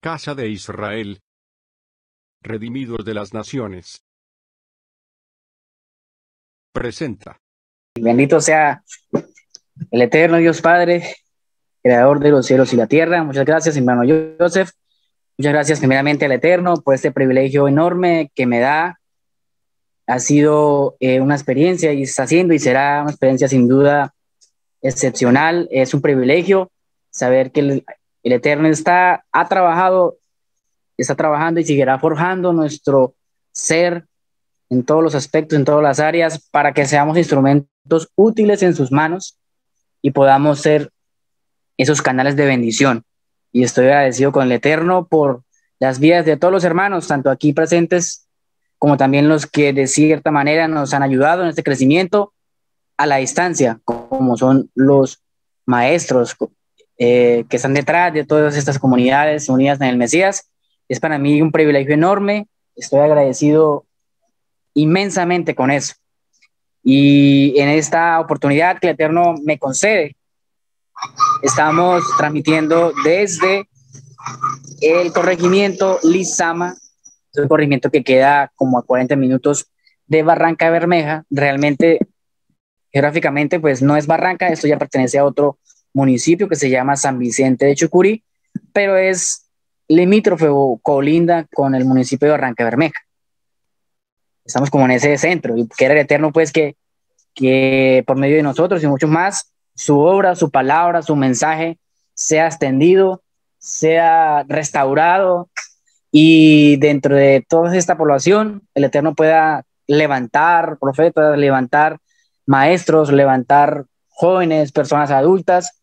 casa de Israel, redimidos de las naciones. Presenta. Bendito sea el eterno Dios Padre, creador de los cielos y la tierra. Muchas gracias, hermano Joseph. Muchas gracias primeramente al Eterno por este privilegio enorme que me da. Ha sido una experiencia y está siendo y será una experiencia sin duda excepcional. Es un privilegio saber que el Eterno está trabajando y seguirá forjando nuestro ser en todos los aspectos, en todas las áreas, para que seamos instrumentos útiles en sus manos y podamos ser esos canales de bendición. Y estoy agradecido con el Eterno por las vidas de todos los hermanos, tanto aquí presentes como también los que de cierta manera nos han ayudado en este crecimiento a la distancia, como son los maestros que están detrás de todas estas comunidades unidas en el Mesías. Es para mí un privilegio enorme, estoy agradecido inmensamente con eso. Y en esta oportunidad que el Eterno me concede, estamos transmitiendo desde el corregimiento Lizama, es un corregimiento que queda como a 40 minutos de Barranca Bermeja. Realmente, geográficamente, pues no es Barranca, esto ya pertenece a otro municipio que se llama San Vicente de Chucurí, pero es limítrofe o colinda con el municipio de Barranca Bermeja. Estamos como en ese centro, y quiera el Eterno pues que por medio de nosotros y muchos más, su obra, su palabra, su mensaje sea extendido, sea restaurado, y dentro de toda esta población el Eterno pueda levantar profetas, levantar maestros, levantar jóvenes, personas adultas,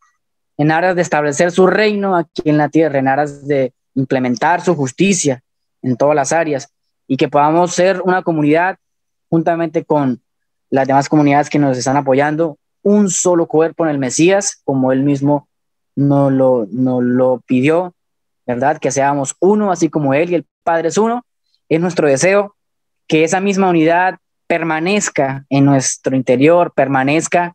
en aras de establecer su reino aquí en la tierra, en aras de implementar su justicia en todas las áreas, y que podamos ser una comunidad juntamente con las demás comunidades que nos están apoyando, un solo cuerpo en el Mesías, como él mismo nos lo pidió, ¿verdad? Que seamos uno, así como él y el Padre es uno. Es nuestro deseo que esa misma unidad permanezca en nuestro interior, permanezca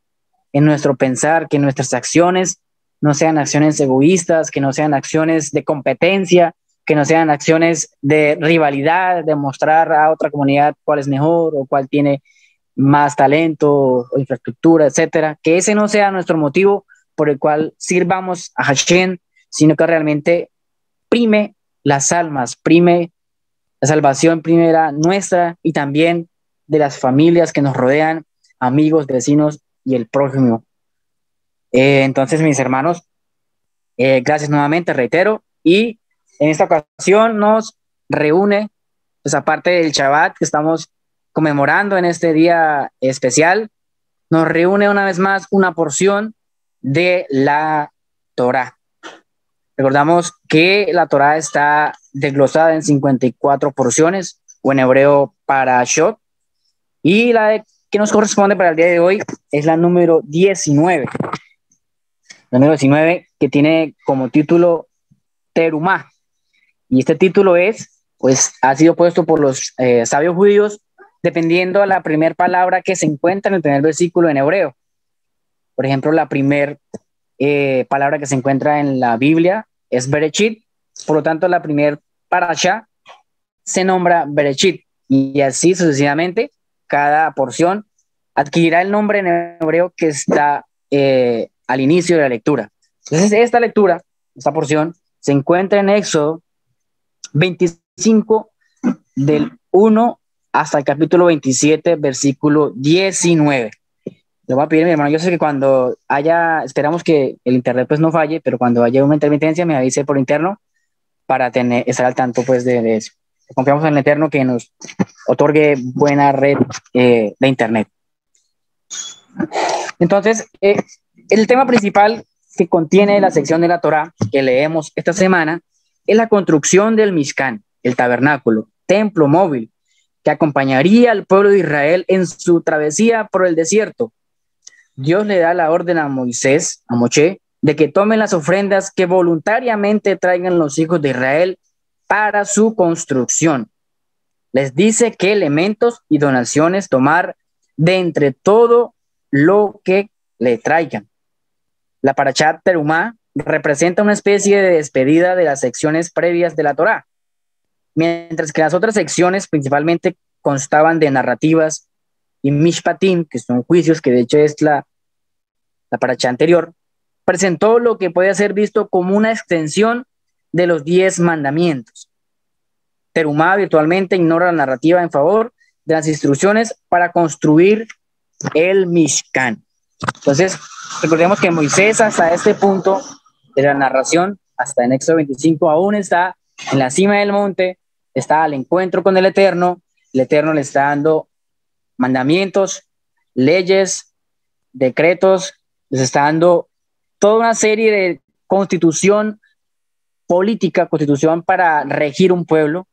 en nuestro pensar, que nuestras acciones no sean acciones egoístas, que no sean acciones de competencia, que no sean acciones de rivalidad, de mostrar a otra comunidad cuál es mejor o cuál tiene más talento o infraestructura, etcétera. Que ese no sea nuestro motivo por el cual sirvamos a Hashem, sino que realmente prime las almas, prime la salvación primera nuestra y también de las familias que nos rodean, amigos, vecinos y el prójimo. Entonces, mis hermanos, gracias nuevamente, reitero, y en esta ocasión nos reúne, pues aparte del Shabbat que estamos conmemorando en este día especial, nos reúne una vez más una porción de la Torá. Recordamos que la Torá está desglosada en 54 porciones, o en hebreo parashot, y que nos corresponde para el día de hoy es la número 19. La número 19, que tiene como título Terumá. Y este título ha sido puesto por los sabios judíos dependiendo de la primera palabra que se encuentra en el primer versículo en hebreo. Por ejemplo, la primera palabra que se encuentra en la Biblia es Bereshit, por lo tanto la primer parasha se nombra Bereshit, y así sucesivamente cada porción adquirirá el nombre en hebreo que está al inicio de la lectura. Entonces esta porción se encuentra en Éxodo 25 del 1 hasta el capítulo 27 versículo 19. Le voy a pedir a mi hermano, yo sé que cuando esperamos que el internet pues no falle, pero cuando haya una intermitencia me avise por interno para estar al tanto pues de eso. Confiamos en el Eterno que nos otorgue buena red de internet. Entonces, el tema principal que contiene la sección de la Torá que leemos esta semana es la construcción del Mishkan, el tabernáculo, templo móvil, que acompañaría al pueblo de Israel en su travesía por el desierto. Dios le da la orden a Moisés, a Moshe, de que tomen las ofrendas que voluntariamente traigan los hijos de Israel para su construcción. Les dice qué elementos y donaciones tomar de entre todo lo que le traigan. La parashat Terumá representa una especie de despedida de las secciones previas de la Torá, mientras que las otras secciones principalmente constaban de narrativas y mishpatim, que son juicios, que de hecho es la paracha anterior, presentó lo que puede ser visto como una extensión de los 10 mandamientos. Terumá virtualmente ignora la narrativa en favor de las instrucciones para construir el Mishkan. Entonces, recordemos que Moisés hasta este punto de la narración, hasta en Éxodo 25, aún está en la cima del monte, está al encuentro con el Eterno le está dando mandamientos, leyes, decretos, les está dando toda una serie de constitución política, constitución para regir un pueblo,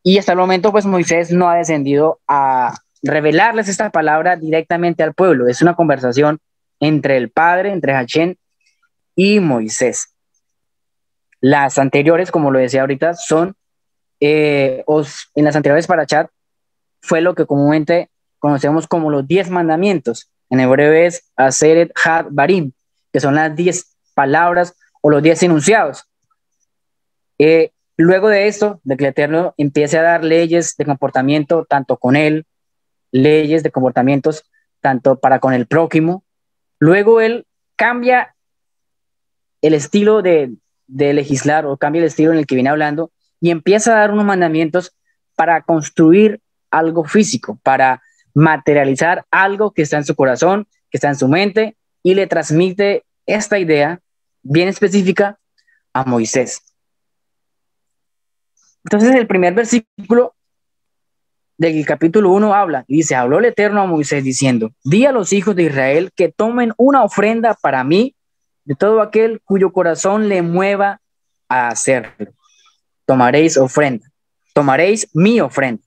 y hasta el momento pues Moisés no ha descendido a revelarles esta palabra directamente al pueblo. Es una conversación entre el Padre, entre Hashem y Moisés. Las anteriores, como lo decía ahorita, son en las anteriores parashat fue lo que comúnmente conocemos como los 10 mandamientos. En hebreo es Aseret Had Barim, que son las 10 palabras o los 10 enunciados. Luego de esto, de que el Eterno empiece a dar leyes de comportamiento tanto con él, leyes de comportamientos tanto para con el prójimo, luego él cambia el estilo de legislar o cambia el estilo en el que viene hablando y empieza a dar unos mandamientos para construir algo físico, para materializar algo que está en su corazón, que está en su mente, y le transmite esta idea bien específica a Moisés. Entonces el primer versículo del capítulo 1 habla, y dice, habló el Eterno a Moisés diciendo, di a los hijos de Israel que tomen una ofrenda para mí de todo aquel cuyo corazón le mueva a hacerlo. Tomaréis ofrenda, tomaréis mi ofrenda.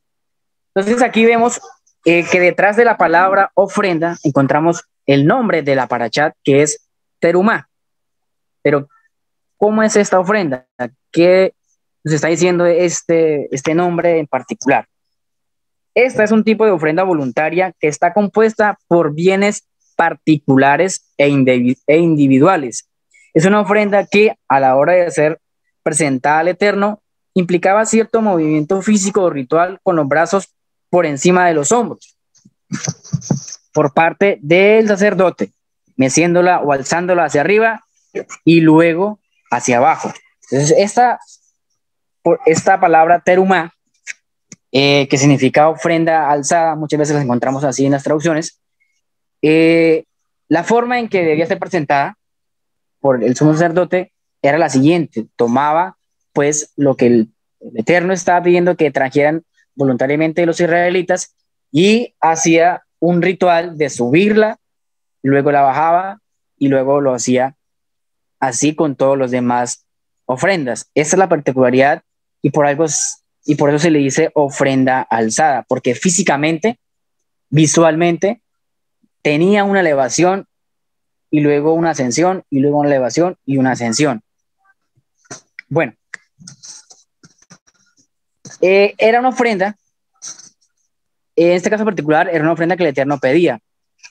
Entonces aquí vemos que detrás de la palabra ofrenda encontramos el nombre de la parashat, que es Terumá. Pero, ¿cómo es esta ofrenda? ¿Qué nos está diciendo este nombre en particular? Esta es un tipo de ofrenda voluntaria que está compuesta por bienes particulares e individuales. Es una ofrenda que a la hora de ser presentada al Eterno implicaba cierto movimiento físico o ritual con los brazos por encima de los hombros por parte del sacerdote, meciéndola o alzándola hacia arriba y luego hacia abajo. Entonces esta palabra terumá, que significa ofrenda alzada, muchas veces la encontramos así en las traducciones, la forma en que debía ser presentada por el sumo sacerdote era la siguiente: tomaba pues lo que el Eterno estaba pidiendo que trajeran voluntariamente los israelitas y hacía un ritual de subirla, luego la bajaba y luego lo hacía así con todos los demás ofrendas. Esta es la particularidad y por eso se le dice ofrenda alzada, porque físicamente, visualmente, tenía una elevación y luego una ascensión y luego una elevación y una ascensión. Bueno, era una ofrenda, en este caso particular, era una ofrenda que el Eterno pedía,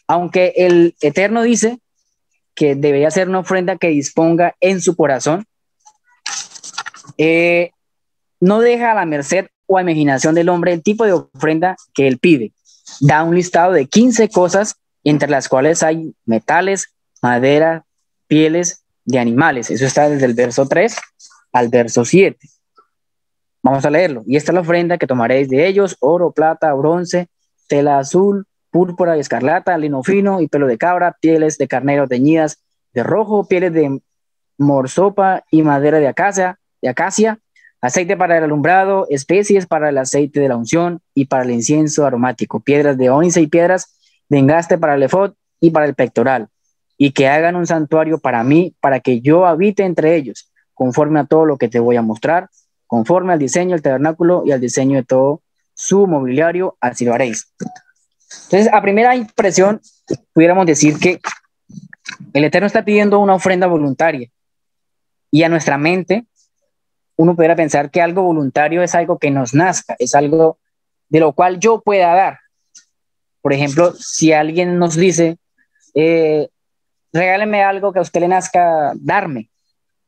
aunque el Eterno dice que debería ser una ofrenda que disponga en su corazón, no deja a la merced o a imaginación del hombre el tipo de ofrenda que él pide. Da un listado de 15 cosas, entre las cuales hay metales, madera, pieles de animales. Eso está desde el verso 3 al verso 7. Vamos a leerlo. Y esta es la ofrenda que tomaréis de ellos: oro, plata, bronce, tela azul, púrpura y escarlata, lino fino y pelo de cabra, pieles de carnero teñidas de rojo, pieles de morsopa y madera de acacia, aceite para el alumbrado, especies para el aceite de la unción y para el incienso aromático, piedras de ónice y piedras de engaste para el efod y para el pectoral, y que hagan un santuario para mí, para que yo habite entre ellos, conforme a todo lo que te voy a mostrar, conforme al diseño del tabernáculo y al diseño de todo su mobiliario, así lo haréis. Entonces, a primera impresión, pudiéramos decir que el Eterno está pidiendo una ofrenda voluntaria, y a nuestra mente uno pudiera pensar que algo voluntario es algo que nos nazca, es algo de lo cual yo pueda dar. Por ejemplo, si alguien nos dice, regáleme algo que a usted le nazca darme,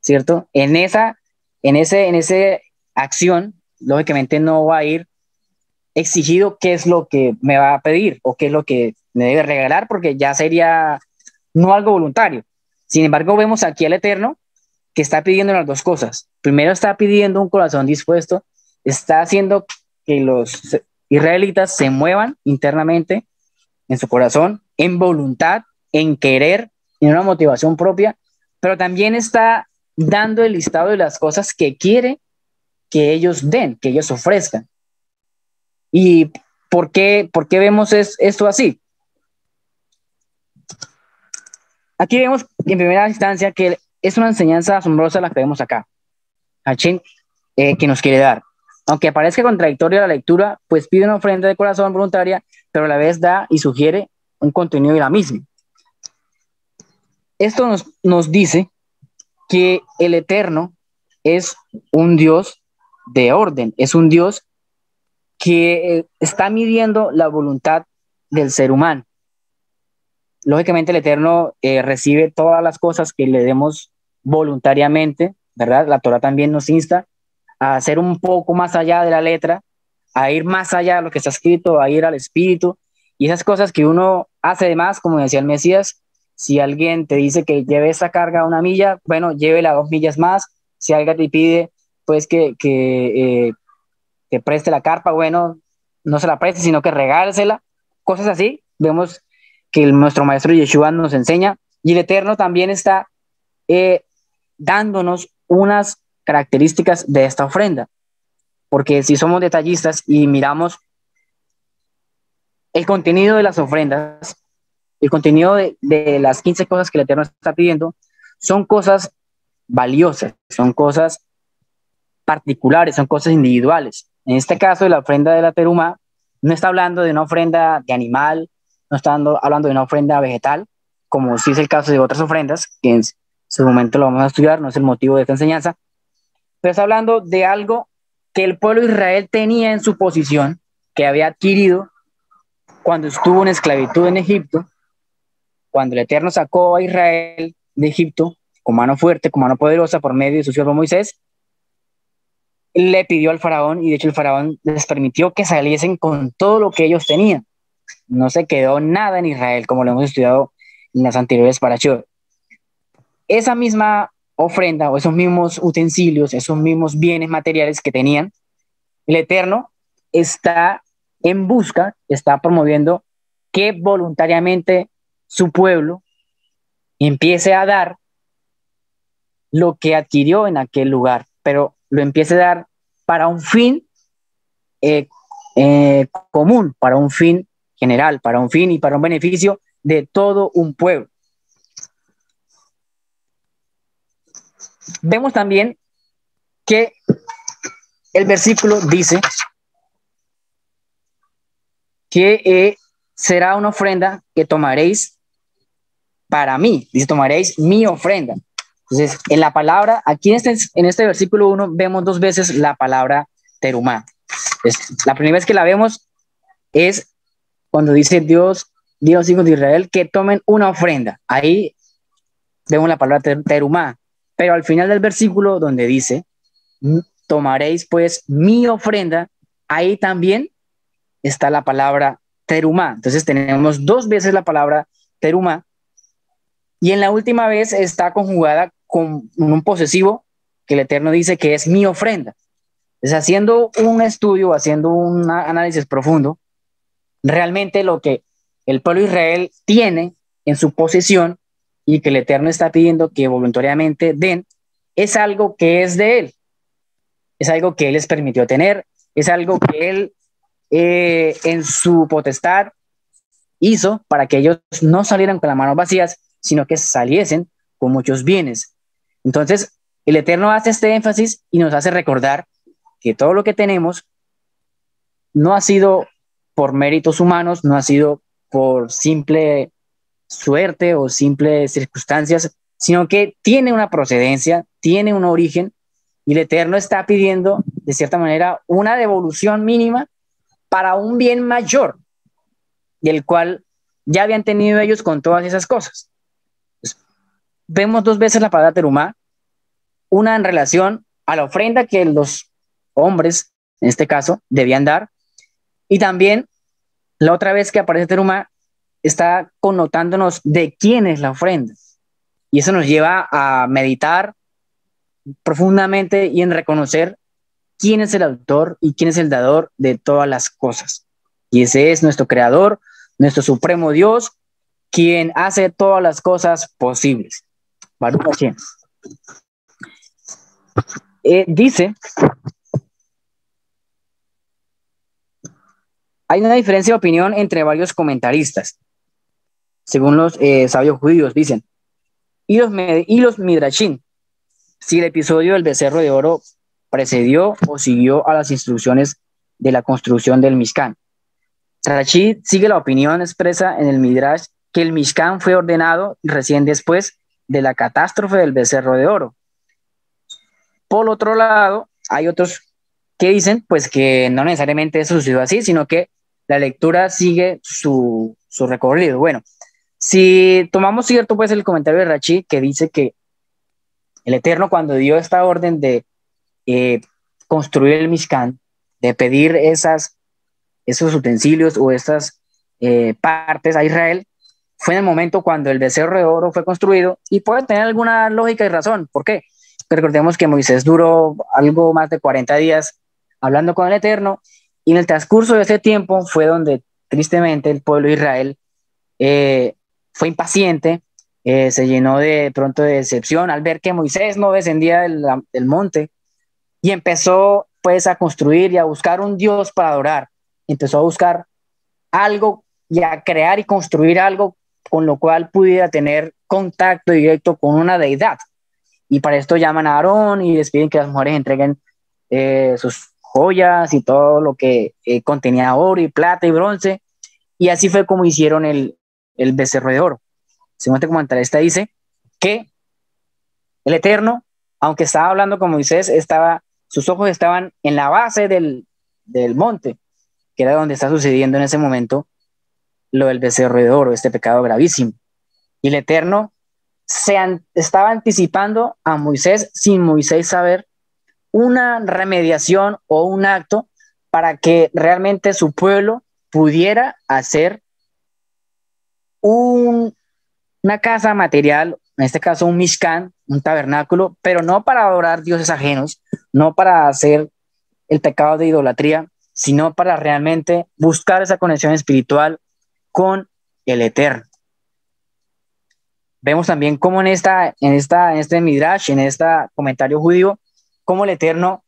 ¿cierto? En ese acción, lógicamente no va a ir exigido qué es lo que me va a pedir o qué es lo que me debe regalar, porque ya sería no algo voluntario. Sin embargo, vemos aquí al Eterno que está pidiendo las dos cosas. Primero está pidiendo un corazón dispuesto, está haciendo que los israelitas se muevan internamente en su corazón, en voluntad, en querer, en una motivación propia, pero también está dando el listado de las cosas que quiere que ellos den, que ellos ofrezcan. ¿Y por qué vemos esto así? Aquí vemos en primera instancia que es una enseñanza asombrosa la que vemos acá. Hachim, que nos quiere dar. Aunque parezca contradictoria la lectura, pues pide una ofrenda de corazón voluntaria, pero a la vez da y sugiere un contenido de la misma. Esto nos dice que el Eterno es un Dios de orden, es un Dios que está midiendo la voluntad del ser humano. Lógicamente el Eterno recibe todas las cosas que le demos voluntariamente, ¿verdad? La Torah también nos insta a hacer un poco más allá de la letra, a ir más allá de lo que está escrito, a ir al espíritu, y esas cosas que uno hace de más, como decía el Mesías, si alguien te dice que lleve esa carga a 1 milla, bueno, llévela 2 millas más, si alguien te pide pues que preste la carpa, bueno, no se la preste, sino que regálesela, cosas así, vemos que nuestro maestro Yeshua nos enseña, y el Eterno también está dándonos unas características de esta ofrenda, porque si somos detallistas y miramos el contenido de las ofrendas, el contenido de las 15 cosas que el Eterno está pidiendo, son cosas valiosas, son cosas particulares, son cosas individuales. En este caso, de la ofrenda de la teruma, no está hablando de una ofrenda de animal, no está hablando de una ofrenda vegetal, como sí es el caso de otras ofrendas, que en su momento lo vamos a estudiar, no es el motivo de esta enseñanza, pero está hablando de algo que el pueblo de Israel tenía en su posición, que había adquirido cuando estuvo en esclavitud en Egipto, cuando el Eterno sacó a Israel de Egipto con mano fuerte, con mano poderosa, por medio de su siervo Moisés, le pidió al faraón, y de hecho el faraón les permitió que saliesen con todo lo que ellos tenían. No se quedó nada en Israel, como lo hemos estudiado en las anteriores parashot. Esa misma ofrenda o esos mismos utensilios, esos mismos bienes materiales que tenían, el Eterno está en busca, está promoviendo que voluntariamente su pueblo empiece a dar lo que adquirió en aquel lugar, pero lo empiece a dar para un fin común, para un fin general, para un fin y para un beneficio de todo un pueblo. Vemos también que el versículo dice que será una ofrenda que tomaréis para mí, dice, tomaréis mi ofrenda. Entonces, en la palabra, aquí en este versículo 1 vemos 2 veces la palabra terumá. La primera vez que la vemos es cuando dice Dios, hijos de Israel, que tomen una ofrenda. Ahí vemos la palabra terumá. Pero al final del versículo, donde dice, tomaréis pues mi ofrenda, ahí también está la palabra terumá. Entonces tenemos 2 veces la palabra terumá, y en la última vez está conjugada con un posesivo que el Eterno dice que es mi ofrenda. Entonces, haciendo un estudio, haciendo un análisis profundo, realmente lo que el pueblo de Israel tiene en su posesión y que el Eterno está pidiendo que voluntariamente den, es algo que es de Él, es algo que Él les permitió tener, es algo que Él en su potestad hizo para que ellos no salieran con las manos vacías, sino que saliesen con muchos bienes. Entonces, el Eterno hace este énfasis y nos hace recordar que todo lo que tenemos no ha sido por méritos humanos, no ha sido por simple suerte o simples circunstancias, sino que tiene una procedencia, tiene un origen, y el Eterno está pidiendo, de cierta manera, una devolución mínima para un bien mayor, del cual ya habían tenido ellos con todas esas cosas. Pues, vemos dos veces la palabra terumá, una en relación a la ofrenda que los hombres, en este caso, debían dar, y también la otra vez que aparece terumá está connotándonos de quién es la ofrenda. Y eso nos lleva a meditar profundamente y en reconocer quién es el autor y quién es el dador de todas las cosas. Y ese es nuestro creador, nuestro supremo Dios, quien hace todas las cosas posibles. Baruch Hashem. Dice, hay una diferencia de opinión entre varios comentaristas, según los sabios judíos, dicen, y los midrashim, si el episodio del becerro de oro precedió o siguió a las instrucciones de la construcción del Mishkan. Rashid sigue la opinión expresa en el Midrash que el Mishkan fue ordenado recién después de la catástrofe del becerro de oro. Por otro lado, hay otros que dicen pues que no necesariamente eso sucedió así, sino que la lectura sigue su recorrido. Bueno, si tomamos cierto pues el comentario de Rashid que dice que el Eterno cuando dio esta orden de construir el Mishkan, de pedir esos utensilios o estas partes a Israel, fue en el momento cuando el becerro de oro fue construido y puede tener alguna lógica y razón. ¿Por qué? Recordemos que Moisés duró algo más de 40 días hablando con el Eterno y en el transcurso de ese tiempo fue donde tristemente el pueblo de Israel fue impaciente, se llenó de pronto de decepción al ver que Moisés no descendía del monte y empezó pues a construir y a buscar un Dios para adorar. Empezó a buscar algo y a crear y construir algo con lo cual pudiera tener contacto directo con una deidad. Y para esto llaman a Aarón y les piden que las mujeres entreguen sus joyas y todo lo que contenía oro y plata y bronce. Y así fue como hicieron el becerro de oro. Según este comentarista dice que el Eterno, aunque estaba hablando con Moisés, sus ojos estaban en la base del monte, que era donde está sucediendo en ese momento lo del becerro de oro, este pecado gravísimo. Y el Eterno estaba anticipando a Moisés sin Moisés saber una remediación o un acto para que realmente su pueblo pudiera hacer una casa material, en este caso un Mishkan, un tabernáculo, pero no para adorar dioses ajenos, no para hacer el pecado de idolatría, sino para realmente buscar esa conexión espiritual con el Eterno. Vemos también cómo en este Midrash, en este comentario judío, cómo el Eterno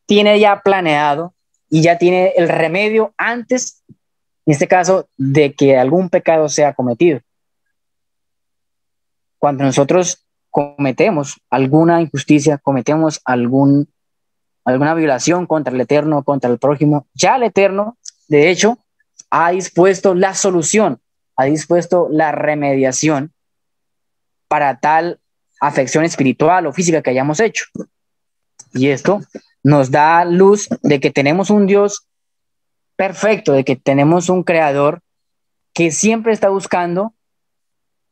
tiene ya planeado y ya tiene el remedio antes, en este caso, de que algún pecado sea cometido. Cuando nosotros cometemos alguna injusticia, cometemos alguna violación contra el Eterno, contra el prójimo, ya el Eterno, de hecho, ha dispuesto la solución, ha dispuesto la remediación para tal afección espiritual o física que hayamos hecho. Y esto nos da luz de que tenemos un Dios perfecto, de que tenemos un creador que siempre está buscando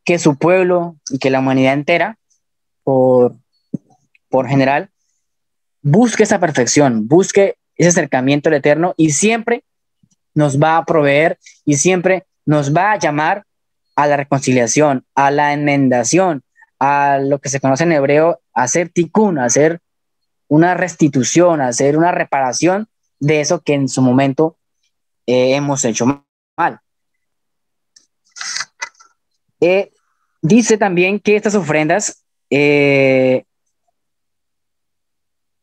que su pueblo y que la humanidad entera, por general, busque esa perfección, busque ese acercamiento al Eterno y siempre nos va a proveer y siempre nos va a llamar a la reconciliación, a la enmendación, a lo que se conoce en hebreo, a hacer tikkun, a hacer una restitución, a hacer una reparación de eso que en su momento hemos hecho mal. Dice también que estas ofrendas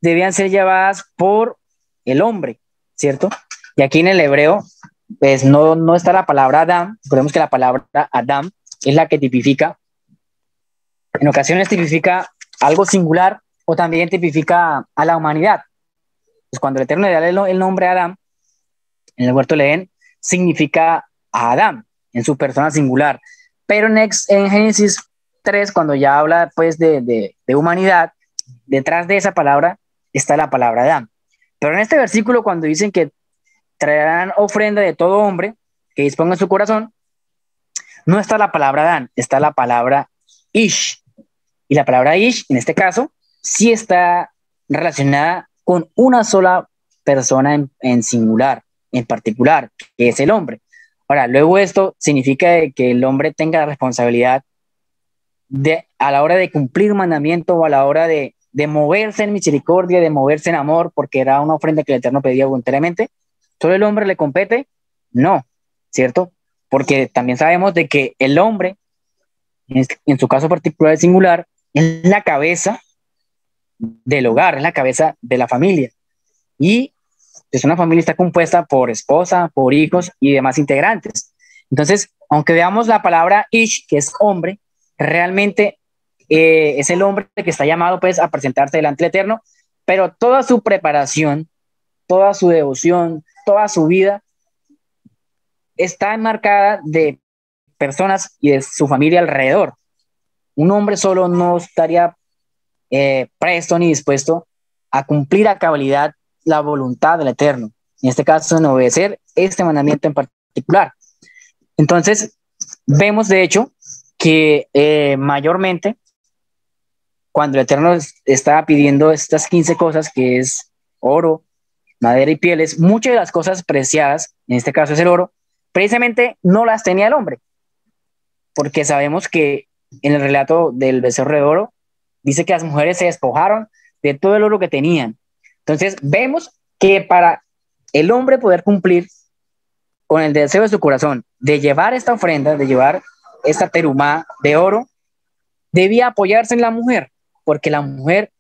debían ser llevadas por el hombre, ¿cierto? Y aquí en el hebreo, pues no está la palabra Adam. Recordemos que la palabra Adam es la que tipifica, en ocasiones tipifica algo singular o también tipifica a la humanidad. Pues cuando el Eterno le da el nombre a Adam, en el huerto de Edén, significa a Adam, en su persona singular. Pero en Génesis 3, cuando ya habla pues de humanidad, detrás de esa palabra está la palabra Adam. Pero en este versículo, cuando dicen que traerán ofrenda de todo hombre que disponga en su corazón, no está la palabra Dan, está la palabra Ish. Y la palabra ish, en este caso, sí está relacionada con una sola persona en singular, en particular, que es el hombre. Ahora, luego esto significa que el hombre tenga la responsabilidad a la hora de cumplir un mandamiento o a la hora de moverse en misericordia, de moverse en amor, porque era una ofrenda que el Eterno pedía voluntariamente. ¿Solo el hombre le compete? No, ¿cierto? Porque también sabemos de que el hombre, en su caso particular singular, es la cabeza del hogar, es la cabeza de la familia. Y pues una familia está compuesta por esposa, por hijos y demás integrantes. Entonces, aunque veamos la palabra ish, que es hombre, realmente es el hombre que está llamado pues a presentarse delante del Eterno, pero toda su preparación, toda su devoción, toda su vida está enmarcada de personas y de su familia alrededor. Un hombre solo no estaría presto ni dispuesto a cumplir a cabalidad la voluntad del Eterno, en este caso en obedecer este mandamiento en particular. Entonces, vemos de hecho que mayormente cuando el Eterno estaba pidiendo estas 15 cosas, que es oro, madera y pieles, muchas de las cosas preciadas, en este caso es el oro, precisamente no las tenía el hombre, porque sabemos que en el relato del becerro de oro dice que las mujeres se despojaron de todo el oro que tenían. Entonces vemos que para el hombre poder cumplir con el deseo de su corazón de llevar esta ofrenda, de llevar esta terumá de oro, debía apoyarse en la mujer, porque la mujer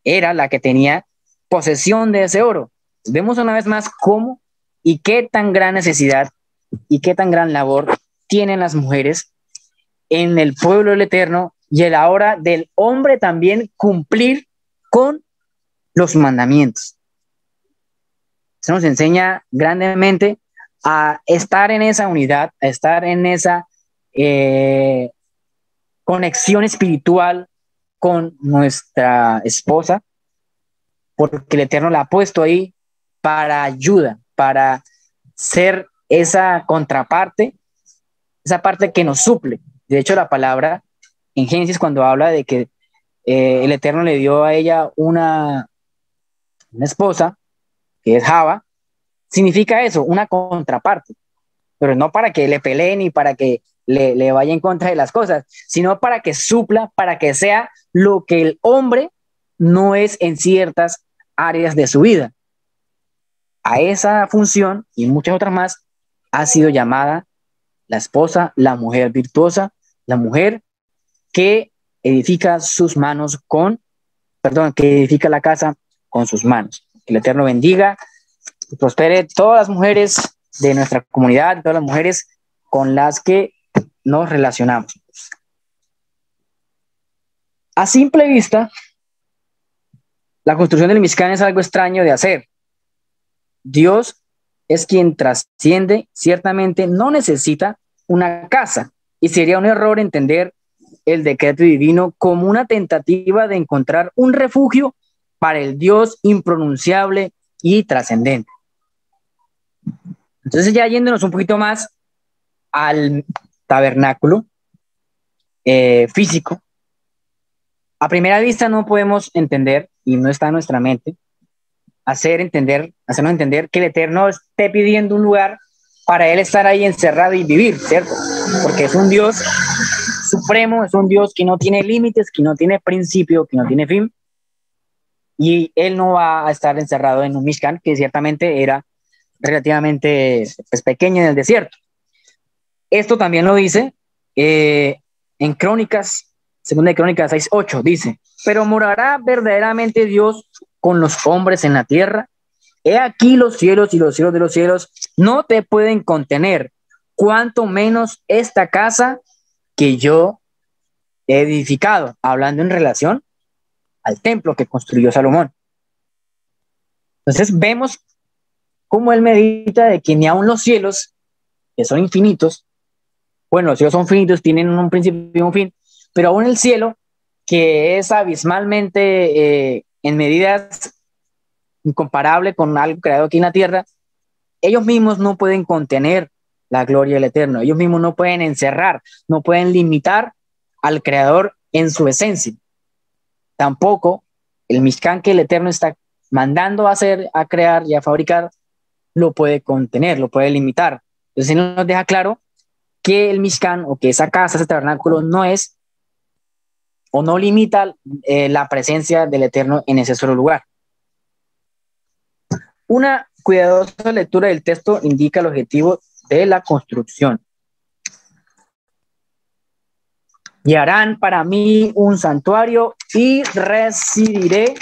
era la que tenía posesión de ese oro. Vemos una vez más cómo y qué tan gran necesidad y qué tan gran labor tienen las mujeres en el pueblo del Eterno y a la hora del hombre también cumplir con los mandamientos. Eso nos enseña grandemente a estar en esa unidad, a estar en esa conexión espiritual con nuestra esposa, porque el Eterno la ha puesto ahí para ayuda, para ser esa contraparte, esa parte que nos suple. De hecho, la palabra en Génesis, cuando habla de que el Eterno le dio a ella una esposa, que es Java, significa eso, una contraparte, pero no para que le peleen ni para que le vaya en contra de las cosas, sino para que supla, para que sea lo que el hombre no es en ciertas áreas de su vida. A esa función y muchas otras más ha sido llamada la esposa, la mujer virtuosa, la mujer que edifica sus manos que edifica la casa con sus manos. Que el Eterno bendiga y prospere todas las mujeres de nuestra comunidad, todas las mujeres con las que nos relacionamos. A simple vista, la construcción del Mishkan es algo extraño de hacer. Dios es quien trasciende, ciertamente no necesita una casa, y sería un error entender el decreto divino como una tentativa de encontrar un refugio para el Dios impronunciable y trascendente. Entonces, ya yéndonos un poquito más al tabernáculo físico, a primera vista no podemos entender, y no está en nuestra mente, hacernos entender que el Eterno esté pidiendo un lugar para Él estar ahí encerrado y vivir, ¿cierto? Porque es un Dios supremo, es un Dios que no tiene límites, que no tiene principio, que no tiene fin, y Él no va a estar encerrado en un Mishkan, que ciertamente era relativamente pues, pequeño en el desierto. Esto también lo dice en Crónicas, segunda de Crónicas 6:8, dice: pero morará verdaderamente Dios con los hombres en la tierra. He aquí los cielos y los cielos de los cielos no te pueden contener, cuanto menos esta casa que yo he edificado, hablando en relación al templo que construyó Salomón. Entonces vemos cómo él medita de que ni aun los cielos, que son infinitos, bueno, los cielos son finitos, tienen un principio y un fin, pero aún el cielo, que es abismalmente en medidas incomparable con algo creado aquí en la tierra, ellos mismos no pueden contener la gloria del Eterno, ellos mismos no pueden encerrar, no pueden limitar al Creador en su esencia. tampoco el Mishkan que el Eterno está mandando a hacer, a crear y a fabricar, lo puede contener, lo puede limitar. Entonces, él nos deja claro que el Mishkan o que esa casa, ese tabernáculo, no es o no limita la presencia del Eterno en ese solo lugar. Una cuidadosa lectura del texto indica el objetivo de la construcción. Y harán para mí un santuario y residiré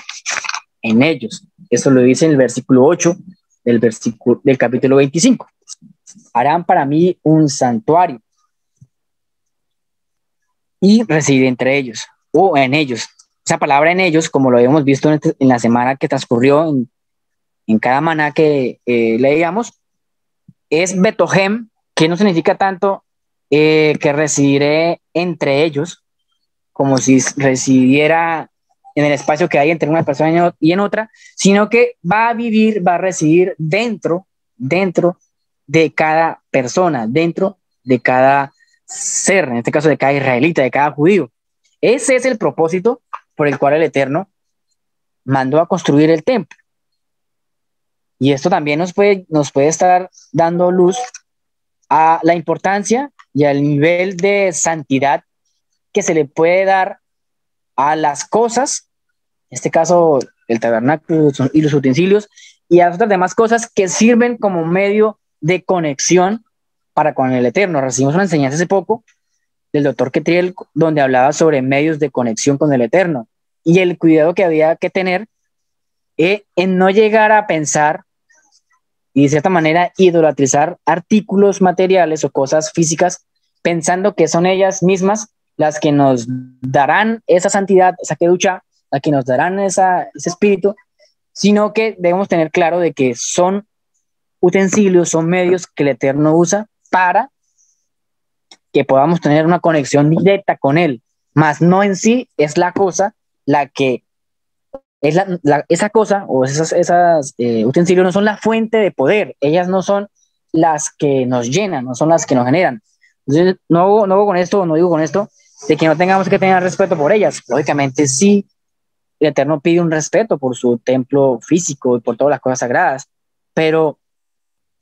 en ellos. Eso lo dice en el versículo 8 del capítulo 25. Harán para mí un santuario y residiré entre ellos o en ellos. Esa palabra en ellos, como lo habíamos visto en la semana que transcurrió, en cada maná que leíamos, es Betohem, que no significa tanto que residiré entre ellos, como si residiera en el espacio que hay entre una persona y en otra, sino que va a vivir, va a residir dentro de cada persona, dentro de cada ser, en este caso de cada israelita, de cada judío. Ese es el propósito por el cual el Eterno mandó a construir el templo. Y esto también nos puede estar dando luz a la importancia y al nivel de santidad que se le puede dar a las cosas, en este caso el tabernáculo y los utensilios, y a las otras demás cosas que sirven como medio de conexión para con el Eterno. Recibimos una enseñanza hace poco del doctor Ketriel, donde hablaba sobre medios de conexión con el Eterno y el cuidado que había que tener en no llegar a pensar y de cierta manera idolatrizar artículos materiales o cosas físicas, pensando que son ellas mismas las que nos darán esa santidad, esa kedushá, las que nos darán ese espíritu, sino que debemos tener claro de que son utensilios, son medios que el Eterno usa para que podamos tener una conexión directa con Él, más no en sí es la cosa la que es esa cosa o esas utensilios no son la fuente de poder, ellas no son las que nos llenan, no son las que nos generan. Entonces, no digo con esto de que no tengamos que tener respeto por ellas. Lógicamente sí, el Eterno pide un respeto por su templo físico y por todas las cosas sagradas, pero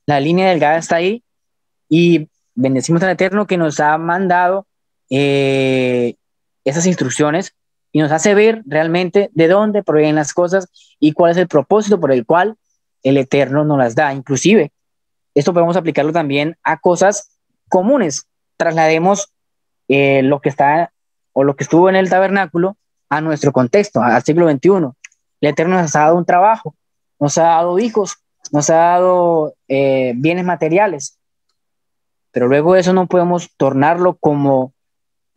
la línea delgada está ahí y bendecimos al Eterno que nos ha mandado esas instrucciones y nos hace ver realmente de dónde provienen las cosas y cuál es el propósito por el cual el Eterno nos las da. Inclusive, esto podemos aplicarlo también a cosas comunes. Traslademos lo que está o lo que estuvo en el tabernáculo a nuestro contexto, al siglo XXI. El Eterno nos ha dado un trabajo, nos ha dado hijos, nos ha dado bienes materiales, pero luego eso no podemos tornarlo como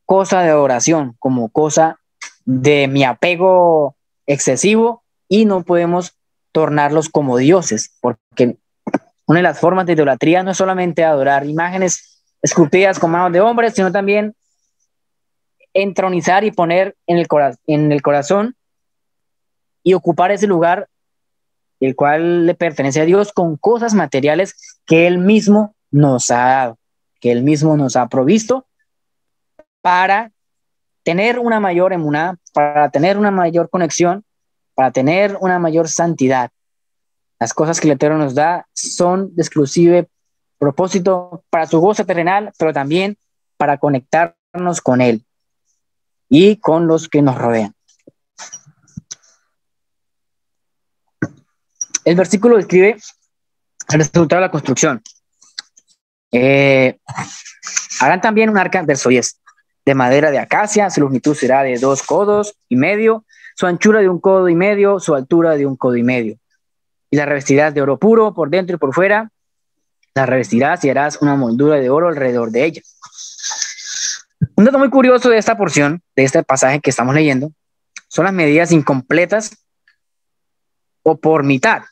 cosa de adoración, como cosa de mi apego excesivo, y no podemos tornarlos como dioses, porque una de las formas de idolatría no es solamente adorar imágenes esculpidas con manos de hombres, sino también entronizar y poner en el corazón y ocupar ese lugar el cual le pertenece a Dios con cosas materiales que Él mismo nos ha dado, que Él mismo nos ha provisto para tener una mayor emuná, para tener una mayor conexión, para tener una mayor santidad. Las cosas que el Eterno nos da son de exclusivo propósito para su gozo terrenal, pero también para conectarnos con Él y con los que nos rodean. El versículo describe el resultado de la construcción. Harán también un arca, verso 10, de madera de acacia, su longitud será de 2 codos y medio, su anchura de 1 codo y medio, su altura de 1 codo y medio. Y la revestirás de oro puro por dentro y por fuera, la revestirás y harás una moldura de oro alrededor de ella. Un dato muy curioso de esta porción, de este pasaje que estamos leyendo, son las medidas incompletas o por mitad.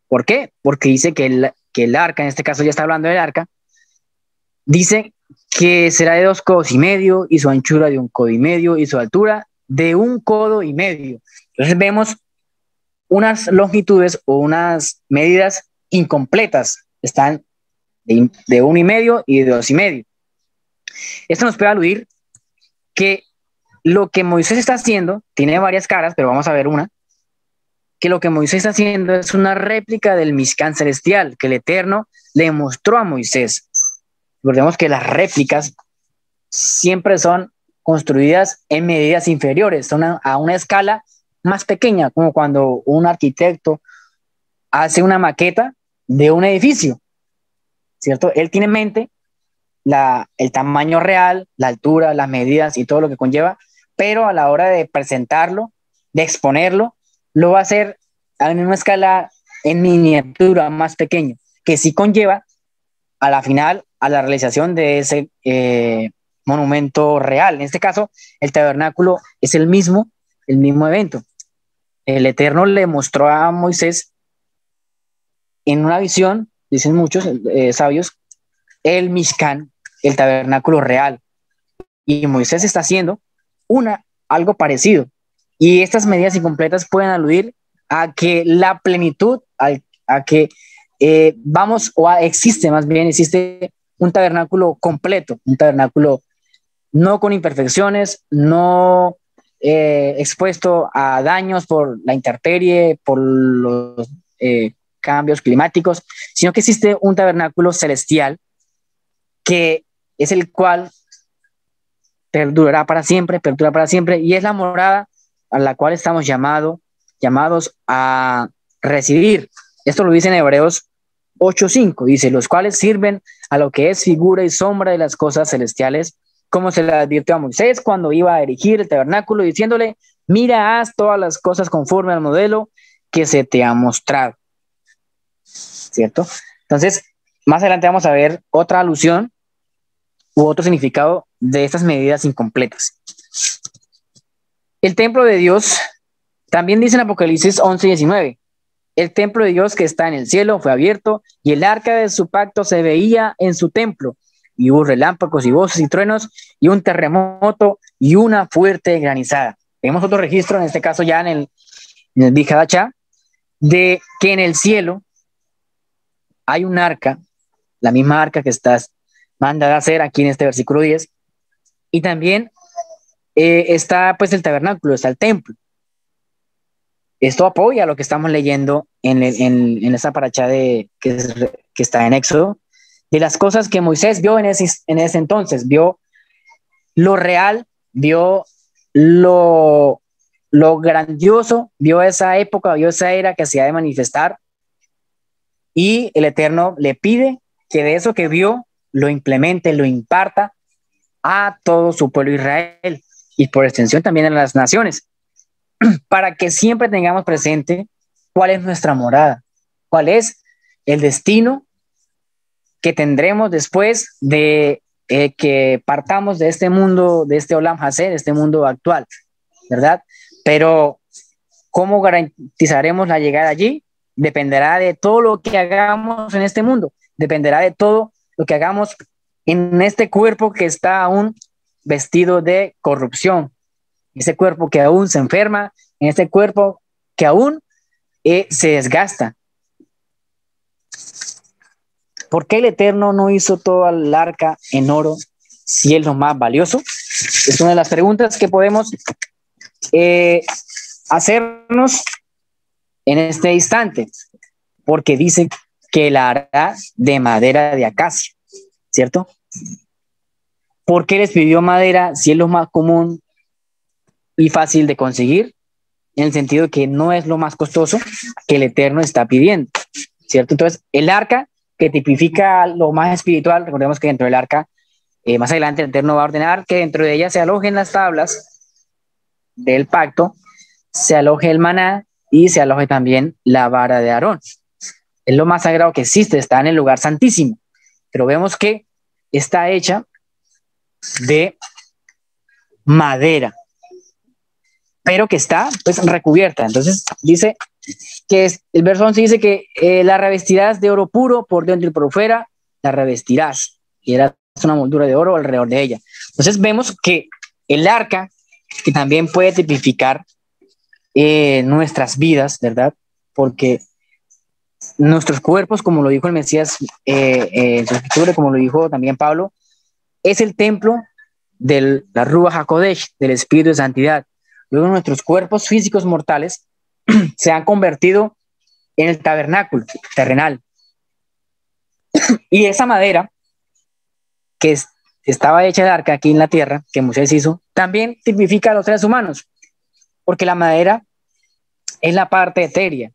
¿Por qué? Porque dice que el arca, en este caso ya está hablando del arca, dice que será de 2 codos y medio y su anchura de 1 codo y medio y su altura de 1 codo y medio. Entonces vemos unas longitudes o unas medidas incompletas, están de 1 y medio y de 2 y medio. Esto nos puede aludir que lo que Moisés está haciendo, tiene varias caras, pero vamos a ver una, que lo que Moisés está haciendo es una réplica del Mishkan celestial que el Eterno le mostró a Moisés. Recordemos que las réplicas siempre son construidas en medidas inferiores, son a una escala más pequeña, como cuando un arquitecto hace una maqueta de un edificio, ¿cierto? Él tiene en mente el tamaño real, la altura, las medidas y todo lo que conlleva, pero a la hora de presentarlo, de exponerlo, lo va a hacer en una escala en miniatura más pequeño, que sí conlleva a la final a la realización de ese monumento real. En este caso, el tabernáculo es el mismo evento. El Eterno le mostró a Moisés en una visión, dicen muchos sabios, el Mishkan, el tabernáculo real. Y Moisés está haciendo algo parecido. Y estas medidas incompletas pueden aludir a que la plenitud, a que existe un tabernáculo completo, un tabernáculo no con imperfecciones, no expuesto a daños por la intemperie, por los cambios climáticos, sino que existe un tabernáculo celestial que es el cual perdura para siempre, y es la morada a la cual estamos llamados a recibir. Esto lo dice en Hebreos 8:5, dice, los cuales sirven a lo que es figura y sombra de las cosas celestiales, como se le advirtió a Moisés cuando iba a erigir el tabernáculo, diciéndole, mira, haz todas las cosas conforme al modelo que se te ha mostrado. ¿Cierto? Entonces, más adelante vamos a ver otra alusión u otro significado de estas medidas incompletas. El templo de Dios, también dice en Apocalipsis 11:19, el templo de Dios que está en el cielo fue abierto y el arca de su pacto se veía en su templo. Y hubo relámpagos y voces y truenos y un terremoto y una fuerte granizada. Tenemos otro registro, en este caso ya en el Vihadachá, de que en el cielo hay un arca, la misma arca que estás mandada a hacer aquí en este versículo 10, y también está pues el tabernáculo, está el templo. Esto apoya lo que estamos leyendo en esa paracha que está en Éxodo, de las cosas que Moisés vio en ese entonces, vio lo real, vio lo grandioso, vio esa época, vio esa era que se ha de manifestar, y el Eterno le pide que de eso que vio lo implemente, lo imparta a todo su pueblo Israel y por extensión también a las naciones, para que siempre tengamos presente cuál es nuestra morada, cuál es el destino que tendremos después de que partamos de este mundo, de este Olam Hazé, de este mundo actual, ¿verdad? Pero ¿cómo garantizaremos la llegada allí? Dependerá de todo lo que hagamos en este mundo, dependerá de todo lo que hagamos en este cuerpo que está aún vestido de corrupción, ese cuerpo que aún se enferma, en este cuerpo que aún se desgasta. ¿Por qué el Eterno no hizo toda el arca en oro si es lo más valioso? Es una de las preguntas que podemos hacernos en este instante, porque dice que la hará de madera de acacia, ¿cierto? ¿Por qué les pidió madera si es lo más común y fácil de conseguir? En el sentido de que no es lo más costoso que el Eterno está pidiendo, ¿cierto? Entonces, el arca, que tipifica lo más espiritual, recordemos que dentro del arca, más adelante el Eterno va a ordenar que dentro de ella se alojen las tablas del pacto, se aloje el maná y se aloje también la vara de Aarón. Es lo más sagrado que existe, está en el lugar santísimo, pero vemos que está hecha de madera, pero que está pues recubierta. Entonces dice que el verso 11 dice que la revestirás de oro puro por dentro y por fuera, la revestirás, y era una moldura de oro alrededor de ella. Entonces vemos que el arca, que también puede tipificar nuestras vidas, ¿verdad? Porque nuestros cuerpos, como lo dijo el Mesías en su escritura, como lo dijo también Pablo, es el templo de la Ruach HaKodesh, del Espíritu de Santidad. Luego nuestros cuerpos físicos mortales se han convertido en el tabernáculo terrenal. Y esa madera que estaba hecha de arca aquí en la tierra, que Moisés hizo, también tipifica a los seres humanos, porque la madera es la parte etérea.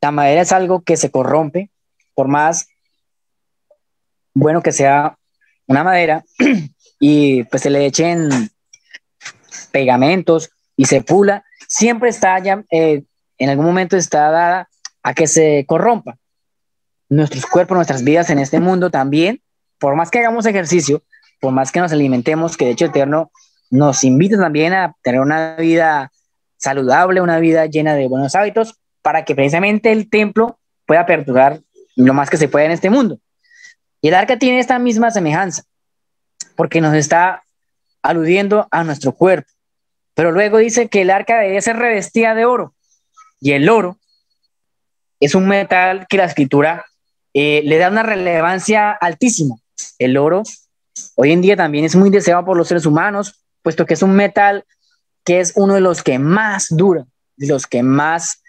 La madera es algo que se corrompe, por más bueno que sea una madera, y pues se le echen pegamentos y se pula, siempre está ya, en algún momento está dada a que se corrompa. Nuestros cuerpos, nuestras vidas en este mundo también, por más que hagamos ejercicio, por más que nos alimentemos, que de hecho el Eterno nos invita también a tener una vida saludable, una vida llena de buenos hábitos, para que precisamente el templo pueda perdurar lo más que se pueda en este mundo. Y el arca tiene esta misma semejanza, porque nos está aludiendo a nuestro cuerpo. Pero luego dice que el arca debe ser revestida de oro, y el oro es un metal que la escritura le da una relevancia altísima. El oro hoy en día también es muy deseado por los seres humanos, puesto que es un metal que es uno de los que más dura, de los que más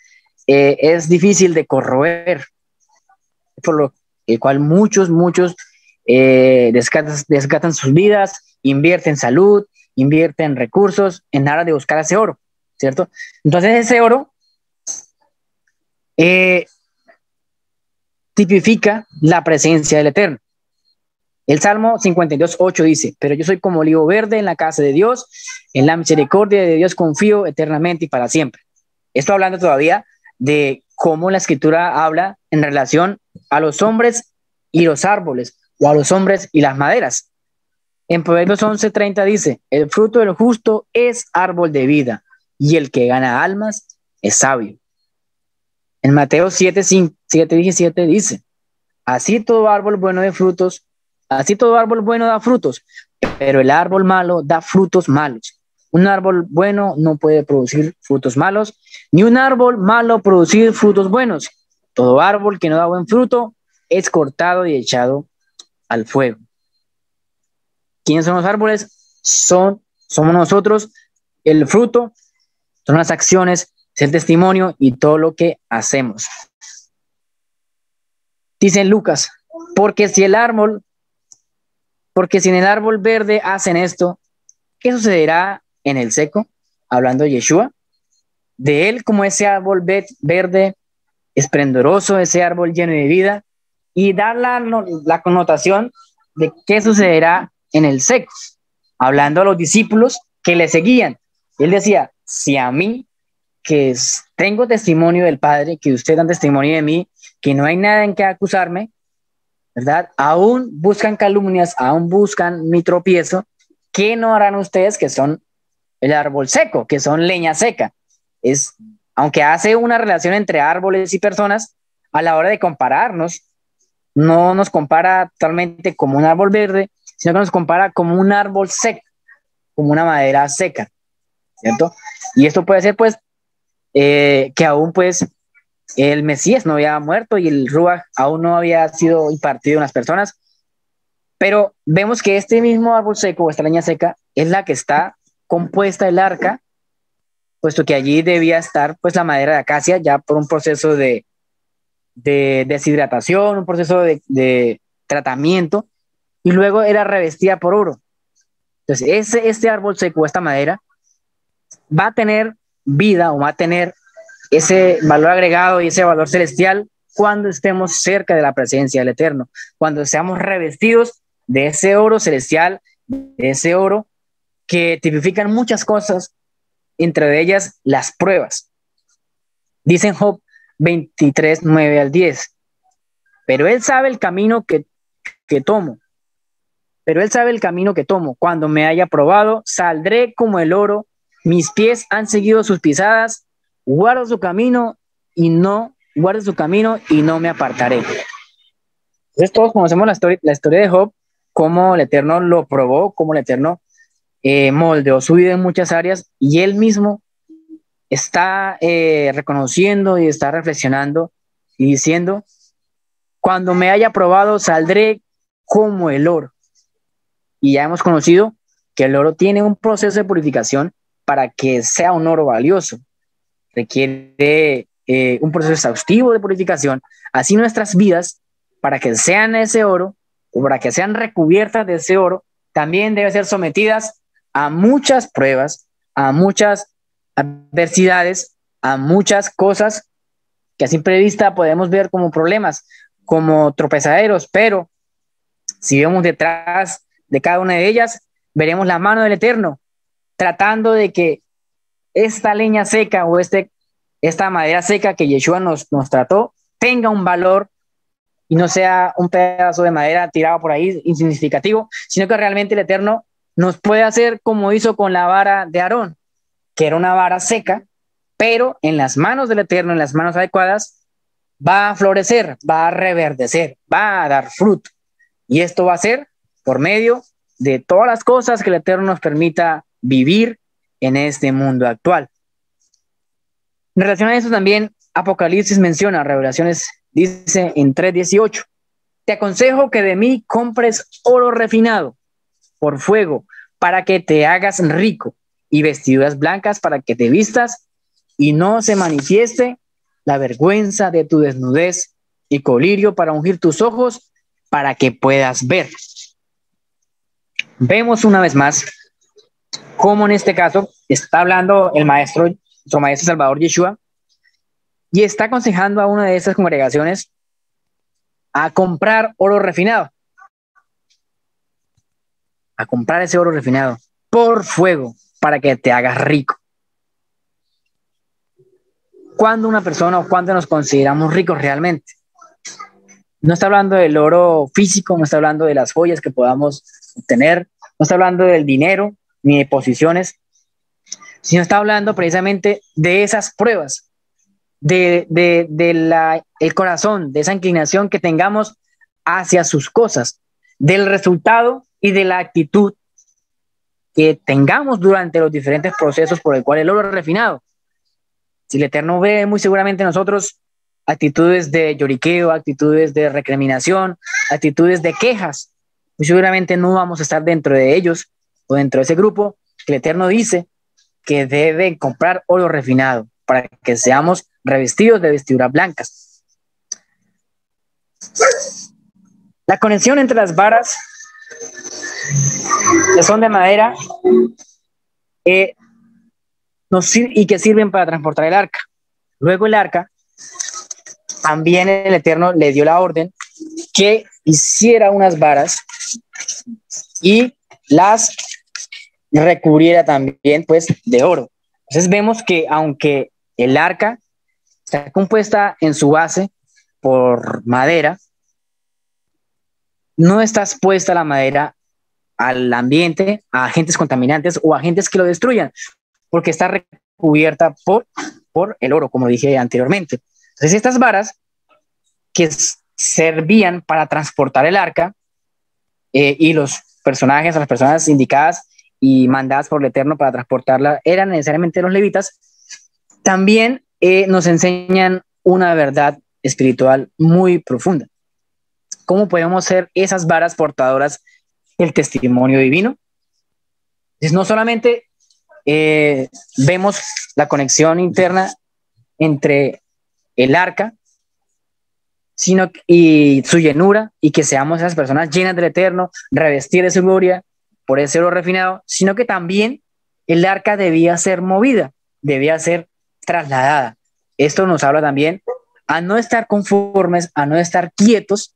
es difícil de corroer, por lo cual muchos descartan sus vidas, invierten en salud, invierten recursos en aras de buscar ese oro, ¿cierto? Entonces ese oro tipifica la presencia del Eterno. El Salmo 52:8 dice: pero yo soy como olivo verde en la casa de Dios, en la misericordia de Dios confío eternamente y para siempre. Esto hablando todavía de cómo la escritura habla en relación a los hombres y los árboles, o a los hombres y las maderas. En Proverbios 11:30 dice: el fruto del justo es árbol de vida, y el que gana almas es sabio. En Mateo 7:17 dice: así todo árbol bueno da frutos, pero el árbol malo da frutos malos. Un árbol bueno no puede producir frutos malos, ni un árbol malo producir frutos buenos. Todo árbol que no da buen fruto es cortado y echado al fuego. ¿Quiénes son los árboles? Somos nosotros. El fruto son las acciones, es el testimonio y todo lo que hacemos. Dice en Lucas: porque si en el árbol verde hacen esto, ¿qué sucederá en el seco? Hablando de Yeshua, de él como ese árbol verde, esplendoroso, ese árbol lleno de vida, y dar la connotación de qué sucederá en el seco, hablando a los discípulos que le seguían. Él decía: si a mí, que tengo testimonio del Padre, que ustedes dan testimonio de mí, que no hay nada en que acusarme, ¿verdad? Aún buscan calumnias, aún buscan mi tropiezo, ¿qué no harán ustedes, que son el árbol seco, que son leña seca? Aunque hace una relación entre árboles y personas, a la hora de compararnos, no nos compara totalmente como un árbol verde, sino que nos compara como un árbol seco, como una madera seca, ¿cierto? Y esto puede ser, pues, que aún, pues, el Mesías no había muerto y el Ruach aún no había sido impartido en las personas, pero vemos que este mismo árbol seco, o esta leña seca, es la que está compuesta el arca, puesto que allí debía estar, pues, la madera de acacia, ya por un proceso de deshidratación, un proceso de tratamiento, y luego era revestida por oro. Entonces, este árbol seco, esta madera, va a tener vida, o va a tener ese valor agregado y ese valor celestial cuando estemos cerca de la presencia del Eterno, cuando seamos revestidos de ese oro celestial, de ese oro que tipifican muchas cosas, entre ellas las pruebas. Dice en Job 23:9-10: pero él sabe el camino que tomo. Cuando me haya probado, saldré como el oro. Mis pies han seguido sus pisadas. Guardo su camino y no me apartaré. Entonces todos conocemos la historia de Job, cómo el Eterno lo probó, cómo el Eterno moldeó su vida en muchas áreas, y él mismo está reconociendo y está reflexionando y diciendo: cuando me haya probado, saldré como el oro. y ya hemos conocido que el oro tiene un proceso de purificación para que sea un oro valioso. Requiere un proceso exhaustivo de purificación. Así nuestras vidas, para que sean ese oro, o para que sean recubiertas de ese oro, también deben ser sometidas a muchas pruebas, a muchas adversidades, a muchas cosas que a simple vista podemos ver como problemas, como tropezaderos, pero si vemos detrás de cada una de ellas, veremos la mano del Eterno tratando de que esta leña seca o esta madera seca que Yeshua nos trató tenga un valor y no sea un pedazo de madera tirado por ahí insignificativo, sino que realmente el Eterno nos puede hacer como hizo con la vara de Aarón, que era una vara seca, pero en las manos del Eterno, en las manos adecuadas, va a florecer, va a reverdecer, va a dar fruto. Y esto va a ser por medio de todas las cosas que el Eterno nos permita vivir en este mundo actual. En relación a eso también, Apocalipsis menciona, Revelaciones dice en 3:18, te aconsejo que de mí compres oro refinado por fuego para que te hagas rico y vestiduras blancas para que te vistas y no se manifieste la vergüenza de tu desnudez y colirio para ungir tus ojos para que puedas ver. Vemos una vez más cómo en este caso está hablando el maestro, nuestro maestro Salvador Yeshua, y está aconsejando a una de esas congregaciones a comprar oro refinado, a comprar ese oro refinado por fuego para que te hagas rico. ¿Cuándo una persona o cuándo nos consideramos ricos realmente? No está hablando del oro físico, no está hablando de las joyas que podamos obtener, no está hablando del dinero ni de posiciones, sino está hablando precisamente de esas pruebas, el corazón, de esa inclinación que tengamos hacia sus cosas, del resultado y de la actitud que tengamos durante los diferentes procesos por el cual el oro es refinado. Si el Eterno ve muy seguramente en nosotros actitudes de lloriqueo, actitudes de recriminación, actitudes de quejas, muy seguramente no vamos a estar dentro de ellos o dentro de ese grupo que el Eterno dice que debe comprar oro refinado para que seamos revestidos de vestiduras blancas. La conexión entre las varas que son de madera y que sirven para transportar el arca. Luego el arca, también el Eterno le dio la orden que hiciera unas varas y las recubriera también pues de oro. Entonces vemos que aunque el arca está compuesta en su base por madera, no está expuesta la madera al ambiente, a agentes contaminantes o agentes que lo destruyan, porque está recubierta por el oro, como dije anteriormente. Entonces estas varas que servían para transportar el arca y los personajes, las personas indicadas y mandadas por el Eterno para transportarla eran necesariamente los levitas, también nos enseñan una verdad espiritual muy profunda. ¿Cómo podemos ser esas varas portadoras del testimonio divino? Entonces, no solamente vemos la conexión interna entre el arca y su llenura, y que seamos esas personas llenas del Eterno, revestir de su gloria por ese oro refinado, sino que también el arca debía ser movida, debía ser trasladada. Esto nos habla también a no estar conformes, a no estar quietos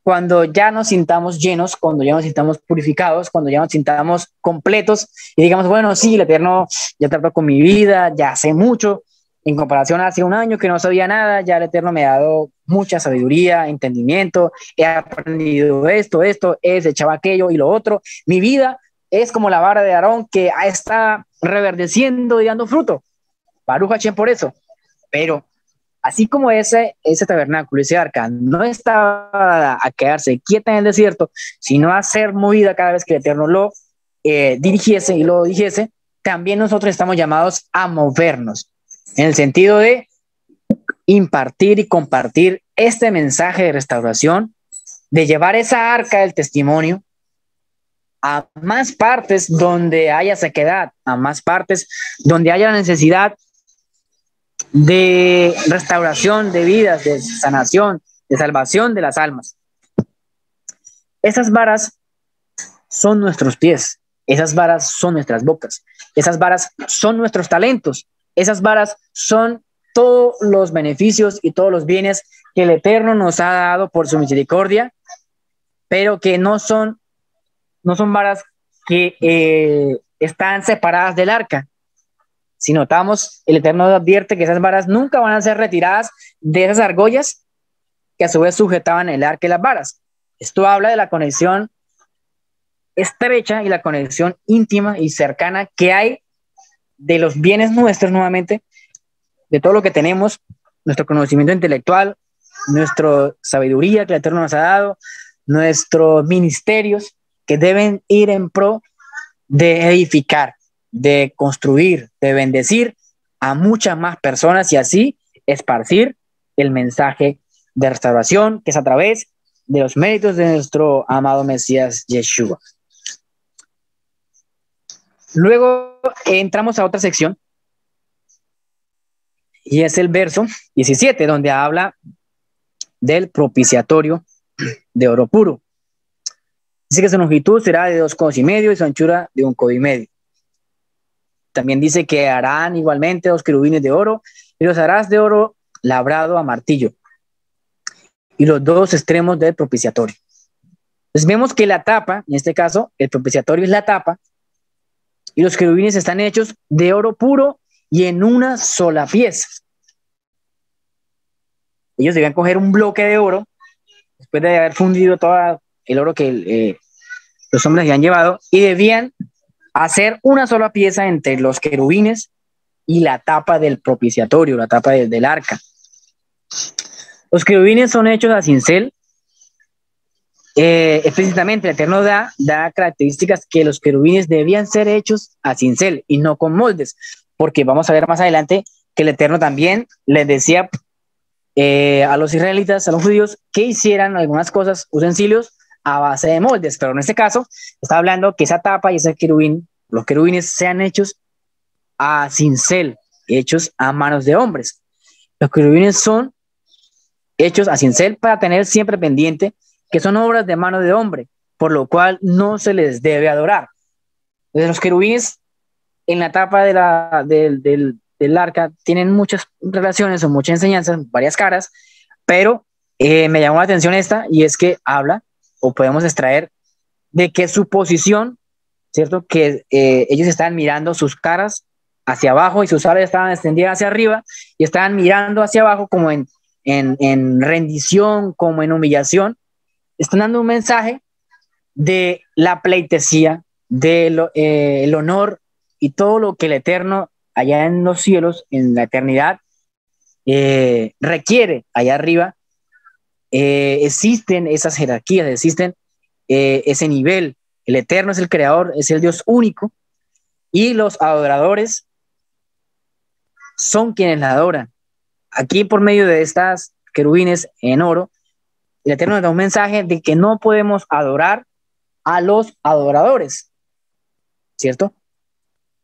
cuando ya nos sintamos llenos, cuando ya nos sintamos purificados, cuando ya nos sintamos completos y digamos, bueno, sí, el Eterno ya trató con mi vida, ya sé mucho, en comparación a hace un año que no sabía nada, ya el Eterno me ha dado mucha sabiduría, entendimiento, he aprendido esto, he desechado aquello y lo otro. Mi vida es como la vara de Aarón que está reverdeciendo y dando fruto. Baruch Hashem por eso. Pero así como ese tabernáculo, ese arca, no estaba a quedarse quieta en el desierto, sino a ser movida cada vez que el Eterno lo dirigiese y lo dijese, también nosotros estamos llamados a movernos, en el sentido de impartir y compartir este mensaje de restauración, de llevar esa arca del testimonio a más partes donde haya sequedad, a más partes donde haya la necesidad de restauración de vidas, de sanación, de salvación de las almas. Esas varas son nuestros pies, esas varas son nuestras bocas, esas varas son nuestros talentos, esas varas son todos los beneficios y todos los bienes que el Eterno nos ha dado por su misericordia, pero que no son varas que están separadas del arca. Si notamos, el Eterno advierte que esas varas nunca van a ser retiradas de esas argollas que a su vez sujetaban el arca y las varas. Esto habla de la conexión estrecha y la conexión íntima y cercana que hay de los bienes nuestros, nuevamente, de todo lo que tenemos, nuestro conocimiento intelectual, nuestra sabiduría que el Eterno nos ha dado, nuestros ministerios que deben ir en pro de edificar, de construir, de bendecir a muchas más personas y así esparcir el mensaje de restauración que es a través de los méritos de nuestro amado Mesías Yeshua. Luego entramos a otra sección y es el verso 17, donde habla del propiciatorio de oro puro. Dice que su longitud será de 2 codos y medio y su anchura de 1 codo y medio. También dice que harán igualmente 2 querubines de oro y los harás de oro labrado a martillo y los 2 extremos del propiciatorio. Entonces vemos que la tapa, en este caso el propiciatorio es la tapa, y los querubines están hechos de oro puro y en una sola pieza. Ellos debían coger un bloque de oro después de haber fundido todo el oro que los hombres habían llevado y debían hacer una sola pieza entre los querubines y la tapa del propiciatorio, la tapa del arca. Los querubines son hechos a cincel. Explícitamente el Eterno da características que los querubines debían ser hechos a cincel y no con moldes, porque vamos a ver más adelante que el Eterno también les decía a los israelitas, a los judíos, que hicieran algunas cosas, utensilios a base de moldes, pero en este caso está hablando que esa tapa y ese querubín, los querubines sean hechos a cincel, hechos a manos de hombres. Los querubines son hechos a cincel para tener siempre pendiente que son obras de mano de hombre, por lo cual no se les debe adorar. Entonces, los querubines en la tapa del arca tienen muchas relaciones o muchas enseñanzas, varias caras, pero me llamó la atención esta, y es que habla, o podemos extraer, de que su posición, ¿cierto? Que ellos estaban mirando sus caras hacia abajo y sus alas estaban extendidas hacia arriba y estaban mirando hacia abajo como en rendición, como en humillación. Están dando un mensaje de la pleitesía, de el honor y todo lo que el Eterno allá en los cielos, en la eternidad, requiere allá arriba. Existen esas jerarquías, existen ese nivel. El Eterno es el creador, es el Dios único, y los adoradores son quienes la adoran. Aquí, por medio de estas querubines en oro, el Eterno nos da un mensaje de que no podemos adorar a los adoradores, ¿cierto?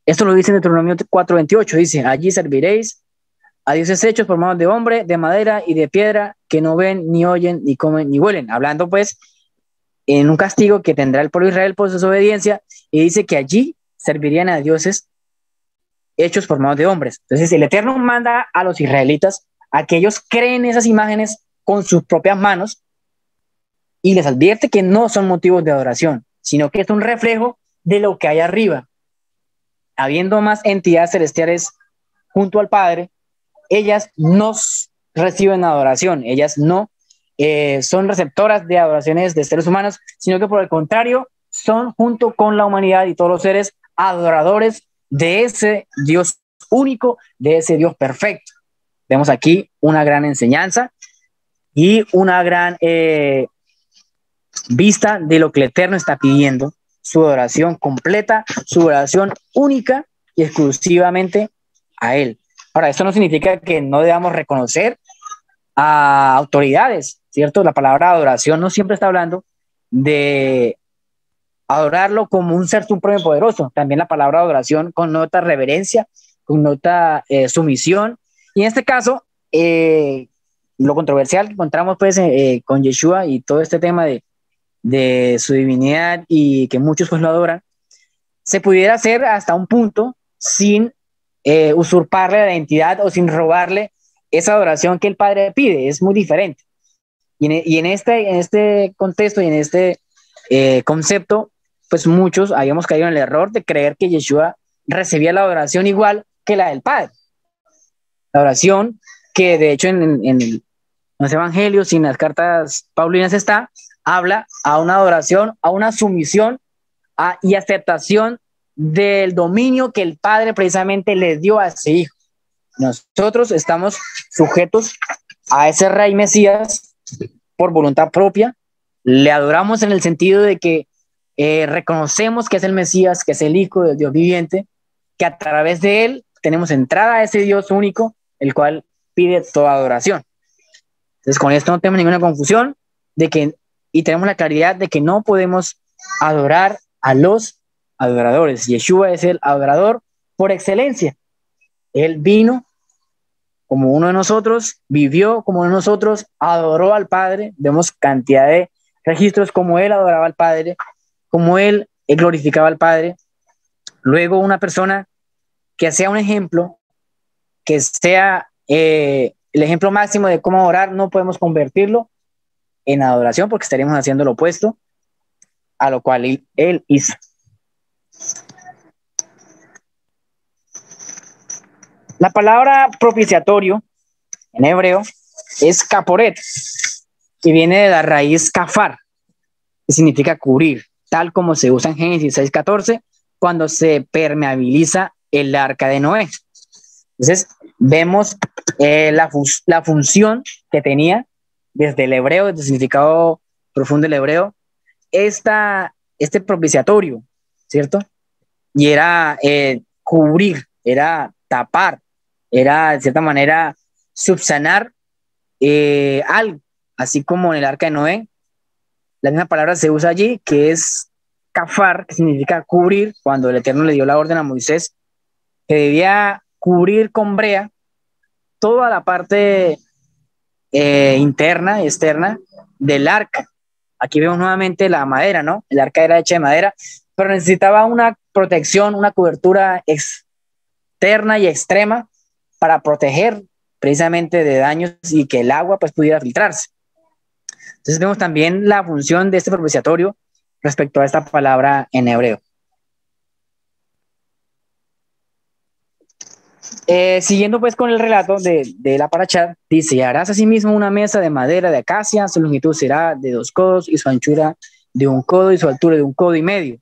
Esto lo dice en Deuteronomio 4:28, dice: allí serviréis a dioses hechos por manos de hombre, de madera y de piedra, que no ven, ni oyen, ni comen, ni huelen. Hablando pues en un castigo que tendrá el pueblo de Israel por su desobediencia, y dice que allí servirían a dioses hechos por manos de hombres. Entonces el Eterno manda a los israelitas a que ellos creen esas imágenes con sus propias manos, y les advierte que no son motivos de adoración, sino que es un reflejo de lo que hay arriba. Habiendo más entidades celestiales junto al Padre, ellas no reciben adoración, ellas no son receptoras de adoraciones de seres humanos, sino que por el contrario, son junto con la humanidad y todos los seres adoradores de ese Dios único, de ese Dios perfecto. Vemos aquí una gran enseñanza y una gran vista de lo que el Eterno está pidiendo, su adoración completa, su adoración única y exclusivamente a Él. Ahora, esto no significa que no debamos reconocer a autoridades, ¿cierto? La palabra adoración no siempre está hablando de adorarlo como un ser supremo y poderoso. También la palabra adoración connota reverencia, connota sumisión. Y en este caso, lo controversial que encontramos pues con Yeshua y todo este tema de su divinidad y que muchos pues lo adoran, se pudiera hacer hasta un punto sin usurparle la identidad o sin robarle esa adoración que el Padre pide. Es muy diferente. Y en este contexto y en este concepto, pues muchos habíamos caído en el error de creer que Yeshua recibía la adoración igual que la del Padre. La oración que de hecho en los evangelios y en las cartas paulinas habla a una adoración, a una sumisión y aceptación del dominio que el Padre precisamente le dio a ese Hijo. Nosotros estamos sujetos a ese Rey Mesías por voluntad propia, le adoramos en el sentido de que reconocemos que es el Mesías, que es el Hijo del Dios viviente, que a través de él tenemos entrada a ese Dios único, el cual pide toda adoración. Entonces con esto no tenemos ninguna confusión y tenemos la claridad de que no podemos adorar a los adoradores. Yeshua es el adorador por excelencia. Él vino como uno de nosotros, vivió como uno de nosotros, adoró al Padre. Vemos cantidad de registros como él adoraba al Padre, como él glorificaba al Padre. Luego una persona que sea un ejemplo, que sea el ejemplo máximo de cómo adorar, no podemos convertirlo en adoración porque estaríamos haciendo lo opuesto a lo cual él hizo. La palabra propiciatorio en hebreo es caporet, que viene de la raíz kafar, que significa cubrir, tal como se usa en Génesis 6:14, cuando se permeabiliza el arca de Noé. Entonces, vemos la función que tenía desde el hebreo, desde el significado profundo del hebreo, este propiciatorio, ¿cierto? Y era cubrir, era tapar, era de cierta manera subsanar algo, así como en el arca de Noé. La misma palabra se usa allí, que es kafar, que significa cubrir, cuando el Eterno le dio la orden a Moisés, que debía cubrir con brea toda la parte interna y externa del arca. Aquí vemos nuevamente la madera, ¿no? El arca era hecha de madera, pero necesitaba una protección, una cobertura externa y extrema para proteger precisamente de daños y que el agua pues pudiera filtrarse. Entonces vemos también la función de este propiciatorio respecto a esta palabra en hebreo. Siguiendo pues con el relato de la parashá, dice: harás asimismo una mesa de madera de acacia, su longitud será de 2 codos y su anchura de 1 codo y su altura de 1 codo y medio,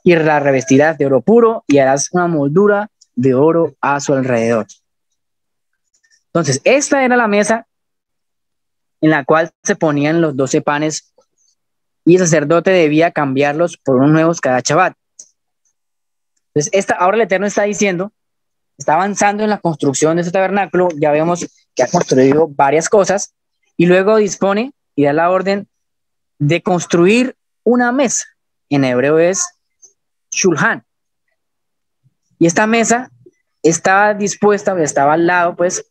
y la revestirás de oro puro y harás una moldura de oro a su alrededor. Entonces esta era la mesa en la cual se ponían los 12 panes y el sacerdote debía cambiarlos por unos nuevos cada Shabbat. Entonces ahora el Eterno está diciendo, está avanzando en la construcción de este tabernáculo. Ya vemos que ha construido varias cosas y luego dispone y da la orden de construir una mesa. En hebreo es shulhan. Y esta mesa estaba dispuesta, estaba al lado, pues,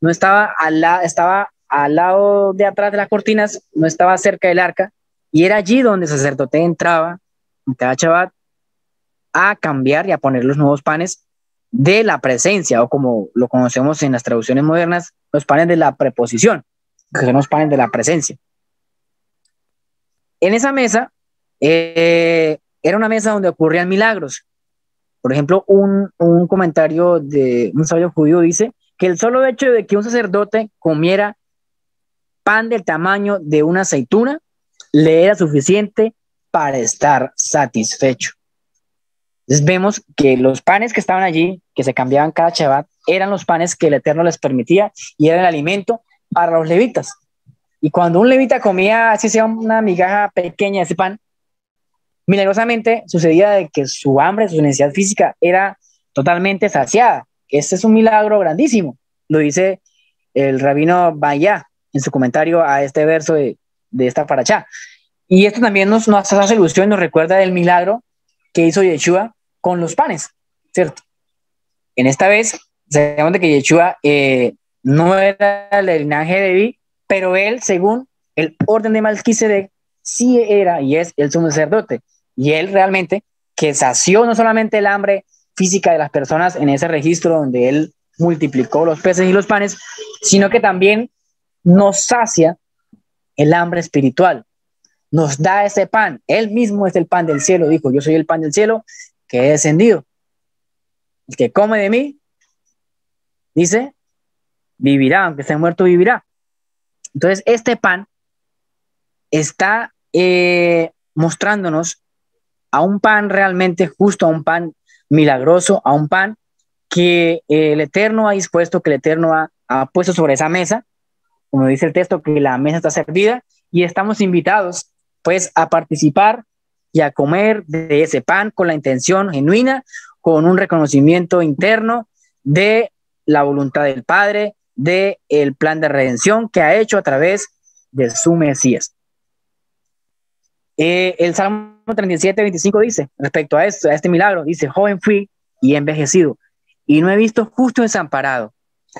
no estaba al lado, estaba al lado de atrás de las cortinas, no estaba cerca del arca, y era allí donde el sacerdote entraba en cada Shabbat a cambiar y a poner los nuevos panes de la presencia, o como lo conocemos en las traducciones modernas, los panes de la preposición, que son los panes de la presencia. En esa mesa era una mesa donde ocurrían milagros. Por ejemplo, un comentario de un sabio judío dice que el solo hecho de que un sacerdote comiera pan del tamaño de una aceituna le era suficiente para estar satisfecho. Entonces vemos que los panes que estaban allí, que se cambiaban cada Shabbat, eran los panes que el Eterno les permitía y era el alimento para los levitas. Y cuando un levita comía, así sea una migaja pequeña de ese pan, milagrosamente sucedía de que su hambre, su necesidad física era totalmente saciada. Este es un milagro grandísimo, lo dice el rabino Bayá en su comentario a este verso de esta parashá. Y esto también nos hace ilusión y nos recuerda del milagro que hizo Yeshua con los panes, ¿cierto? En esta vez, sabemos de que Yeshua no era el linaje de Leví, pero él, según el orden de Melquisedec, sí era y es el sumo sacerdote. Y él realmente, que sació no solamente el hambre física de las personas en ese registro donde él multiplicó los peces y los panes, sino que también nos sacia el hambre espiritual. Nos da ese pan. Él mismo es el pan del cielo. Dijo, yo soy el pan del cielo que he descendido. El que come de mí, dice, vivirá, aunque esté muerto, vivirá. Entonces, este pan está mostrándonos a un pan realmente justo, a un pan milagroso, a un pan que el Eterno ha dispuesto, que el Eterno ha puesto sobre esa mesa, como dice el texto, que la mesa está servida y estamos invitados pues a participar y a comer de ese pan con la intención genuina, con un reconocimiento interno de la voluntad del Padre, de el plan de redención que ha hecho a través de su Mesías. El Salmo 37, 25 dice, respecto a esto, a este milagro, dice, joven fui y envejecido, y no he visto justo desamparado,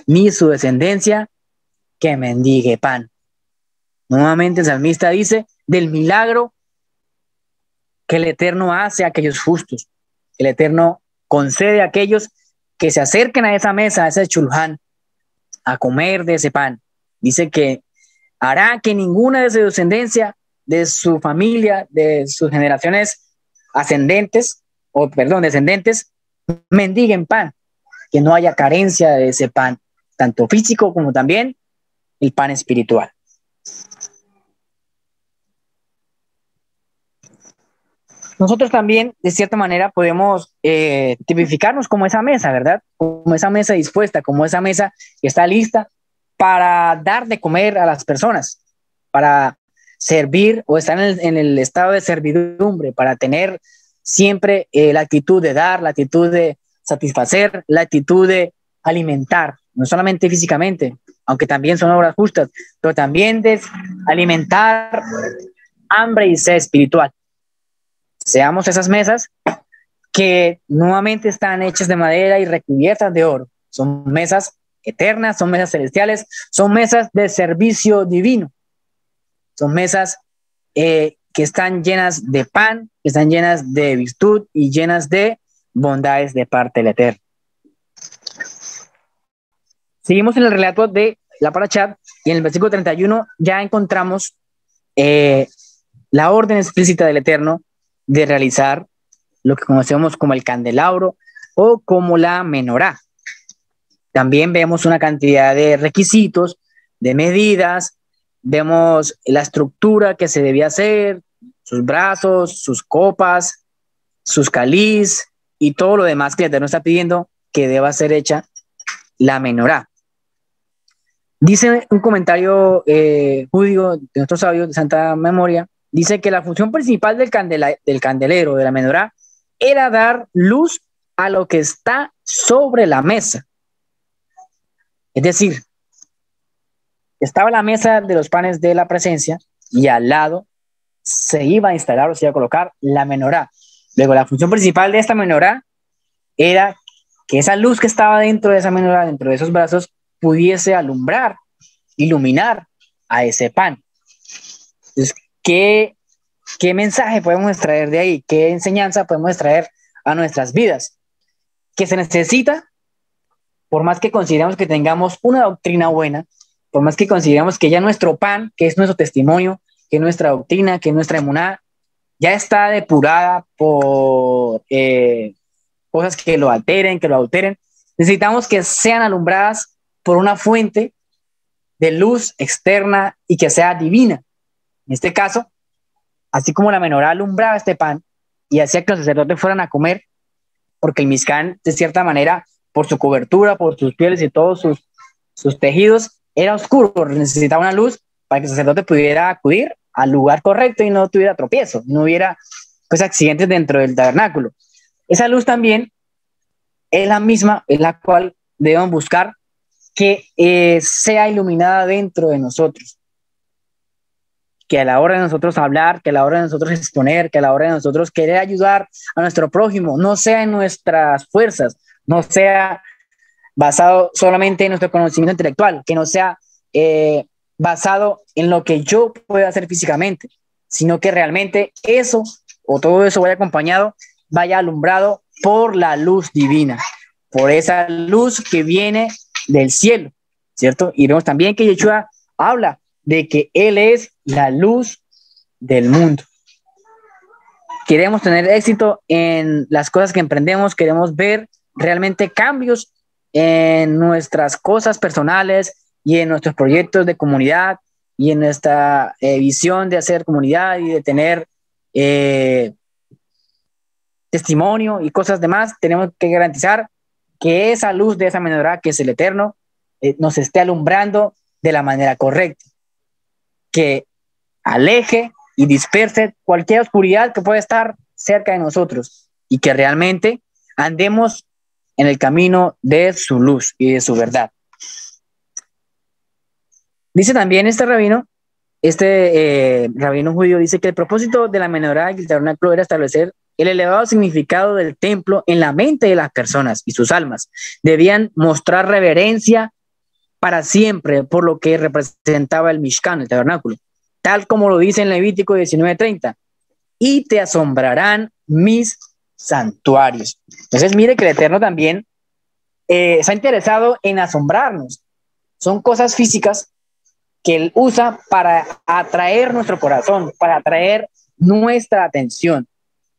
ni su descendencia que mendigue pan. Nuevamente el salmista dice del milagro que el Eterno hace a aquellos justos. El Eterno concede a aquellos que se acerquen a esa mesa, a ese chulhan, a comer de ese pan. Dice que hará que ninguna de su descendencia, de su familia, de sus generaciones descendentes, mendiguen pan, que no haya carencia de ese pan, tanto físico como también el pan espiritual. Nosotros también, de cierta manera, podemos tipificarnos como esa mesa, ¿verdad? Como esa mesa dispuesta, como esa mesa que está lista para dar de comer a las personas, para servir o estar en el estado de servidumbre, para tener siempre la actitud de dar, la actitud de satisfacer, la actitud de alimentar, no solamente físicamente, aunque también son obras justas, pero también de alimentar hambre y sed espiritual. Seamos esas mesas que nuevamente están hechas de madera y recubiertas de oro. Son mesas eternas, son mesas celestiales, son mesas de servicio divino. Son mesas que están llenas de pan, que están llenas de virtud y llenas de bondades de parte del Eterno. Seguimos en el relato de la Parashá y en el versículo 31 ya encontramos la orden explícita del Eterno de realizar lo que conocemos como el candelabro o como la menorá. También vemos una cantidad de requisitos, de medidas, vemos la estructura que se debía hacer, sus brazos, sus copas, sus caliz y todo lo demás que el Eterno está pidiendo que deba ser hecha la menorá. Dice un comentario judío de nuestros sabios de santa memoria, dice que la función principal del candelero, de la menorá, era dar luz a lo que está sobre la mesa. Es decir, estaba la mesa de los panes de la presencia y al lado se iba a instalar o se iba a colocar la menorá. Luego, la función principal de esta menorá era que esa luz que estaba dentro de esa menorá, dentro de esos brazos, pudiese alumbrar, iluminar a ese pan. Entonces, ¿qué mensaje podemos extraer de ahí? ¿Qué enseñanza podemos extraer a nuestras vidas? Que se necesita, por más que consideramos que tengamos una doctrina buena, por más que consideramos que ya nuestro pan, que es nuestro testimonio, que nuestra doctrina, que nuestra emuná, ya está depurada por cosas que lo alteren, que lo adulteren, necesitamos que sean alumbradas por una fuente de luz externa y que sea divina. En este caso, así como la menorá alumbraba este pan y hacía que los sacerdotes fueran a comer, porque el Mishkan, de cierta manera, por su cobertura, por sus pieles y todos sus tejidos, era oscuro, necesitaba una luz para que el sacerdote pudiera acudir al lugar correcto y no tuviera tropiezo, no hubiera pues, accidentes dentro del tabernáculo. Esa luz también es la misma, es la cual debemos buscar que sea iluminada dentro de nosotros, que a la hora de nosotros hablar, que a la hora de nosotros exponer, que a la hora de nosotros querer ayudar a nuestro prójimo, no sea en nuestras fuerzas, no sea basado solamente en nuestro conocimiento intelectual, que no sea basado en lo que yo pueda hacer físicamente, sino que realmente eso o todo eso vaya acompañado, vaya alumbrado por la luz divina, por esa luz que viene del cielo, ¿cierto? Y vemos también que Yeshua habla de que Él es la luz del mundo. Queremos tener éxito en las cosas que emprendemos, queremos ver realmente cambios en nuestras cosas personales y en nuestros proyectos de comunidad y en nuestra visión de hacer comunidad y de tener testimonio y cosas demás. Tenemos que garantizar que esa luz de esa menorá, que es el Eterno, nos esté alumbrando de la manera correcta, que aleje y disperse cualquier oscuridad que pueda estar cerca de nosotros y que realmente andemos en el camino de su luz y de su verdad. Dice también este rabino judío, dice que el propósito de la menorá y el tabernáculo era establecer el elevado significado del templo en la mente de las personas y sus almas. Debían mostrar reverencia para siempre por lo que representaba el Mishkan, el tabernáculo, tal como lo dice en Levítico 19:30, y te asombrarán mis santuarios. Entonces mire que el Eterno también está interesado en asombrarnos. Son cosas físicas que Él usa para atraer nuestro corazón, para atraer nuestra atención,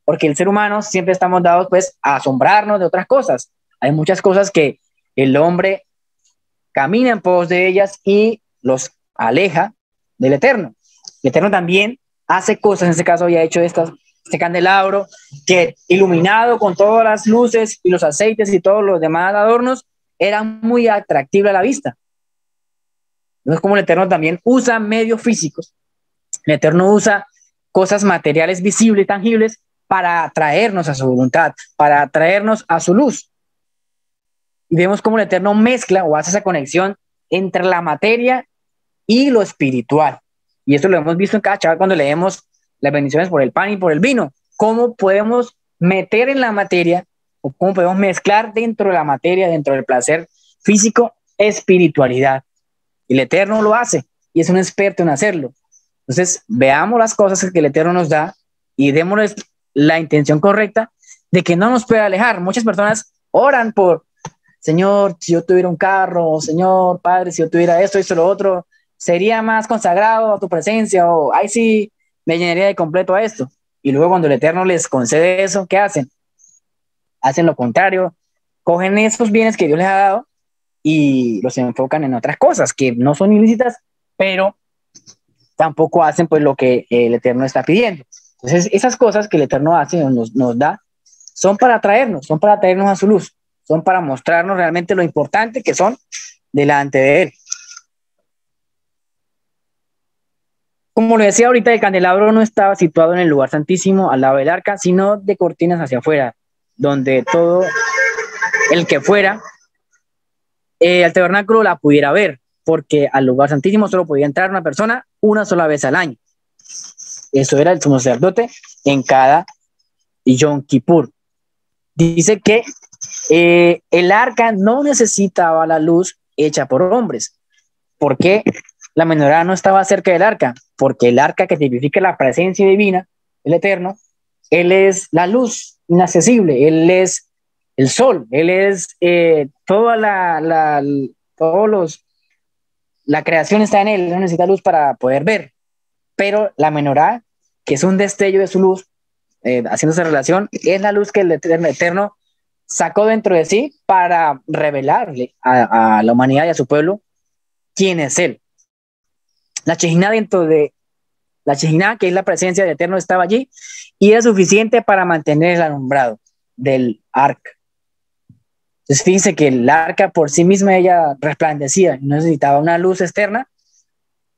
porque el ser humano siempre estamos dados pues a asombrarnos de otras cosas. Hay muchas cosas que el hombre camina en pos de ellas y los aleja del Eterno. El Eterno también hace cosas, en este caso había hecho este candelabro que iluminado con todas las luces y los aceites y todos los demás adornos era muy atractivo a la vista. No es como el Eterno también usa medios físicos. El Eterno usa cosas materiales visibles y tangibles para atraernos a su voluntad, para atraernos a su luz. Y vemos cómo el Eterno mezcla o hace esa conexión entre la materia y lo espiritual. Y esto lo hemos visto en cada chaval cuando leemos las bendiciones por el pan y por el vino. Cómo podemos meter en la materia o cómo podemos mezclar dentro de la materia, dentro del placer físico, espiritualidad. Y el Eterno lo hace y es un experto en hacerlo. Entonces, veamos las cosas que el Eterno nos da y démosles la intención correcta de que no nos pueda alejar. Muchas personas oran por, Señor, si yo tuviera un carro, Señor, Padre, si yo tuviera esto, lo otro, sería más consagrado a tu presencia, o ahí sí me llenaría de completo a esto. Y luego cuando el Eterno les concede eso, ¿qué hacen? Hacen lo contrario, cogen esos bienes que Dios les ha dado y los enfocan en otras cosas que no son ilícitas, pero tampoco hacen pues lo que el Eterno está pidiendo. Entonces esas cosas que el Eterno hace o nos da son para traernos a su luz, son para mostrarnos realmente lo importante que son delante de Él. Como lo decía ahorita, el candelabro no estaba situado en el lugar santísimo al lado del arca, sino de cortinas hacia afuera, donde todo el que fuera al tabernáculo la pudiera ver, porque al lugar santísimo solo podía entrar una persona una sola vez al año. Eso era el sumo sacerdote en cada Yom Kippur. Dice que el arca no necesitaba la luz hecha por hombres. ¿Por qué la menorá no estaba cerca del arca? Porque el arca, que tipifica la presencia divina, el Eterno, Él es la luz inaccesible, Él es el sol, Él es la creación está en Él, no necesita luz para poder ver. Pero la menorá, que es un destello de su luz, haciendo esa relación, es la luz que el Eterno sacó dentro de sí para revelarle a la humanidad y a su pueblo quién es Él. La Shejinah, que es la presencia del Eterno, estaba allí y era suficiente para mantener el alumbrado del arca. Entonces fíjense que el arca por sí misma ella resplandecía, no necesitaba una luz externa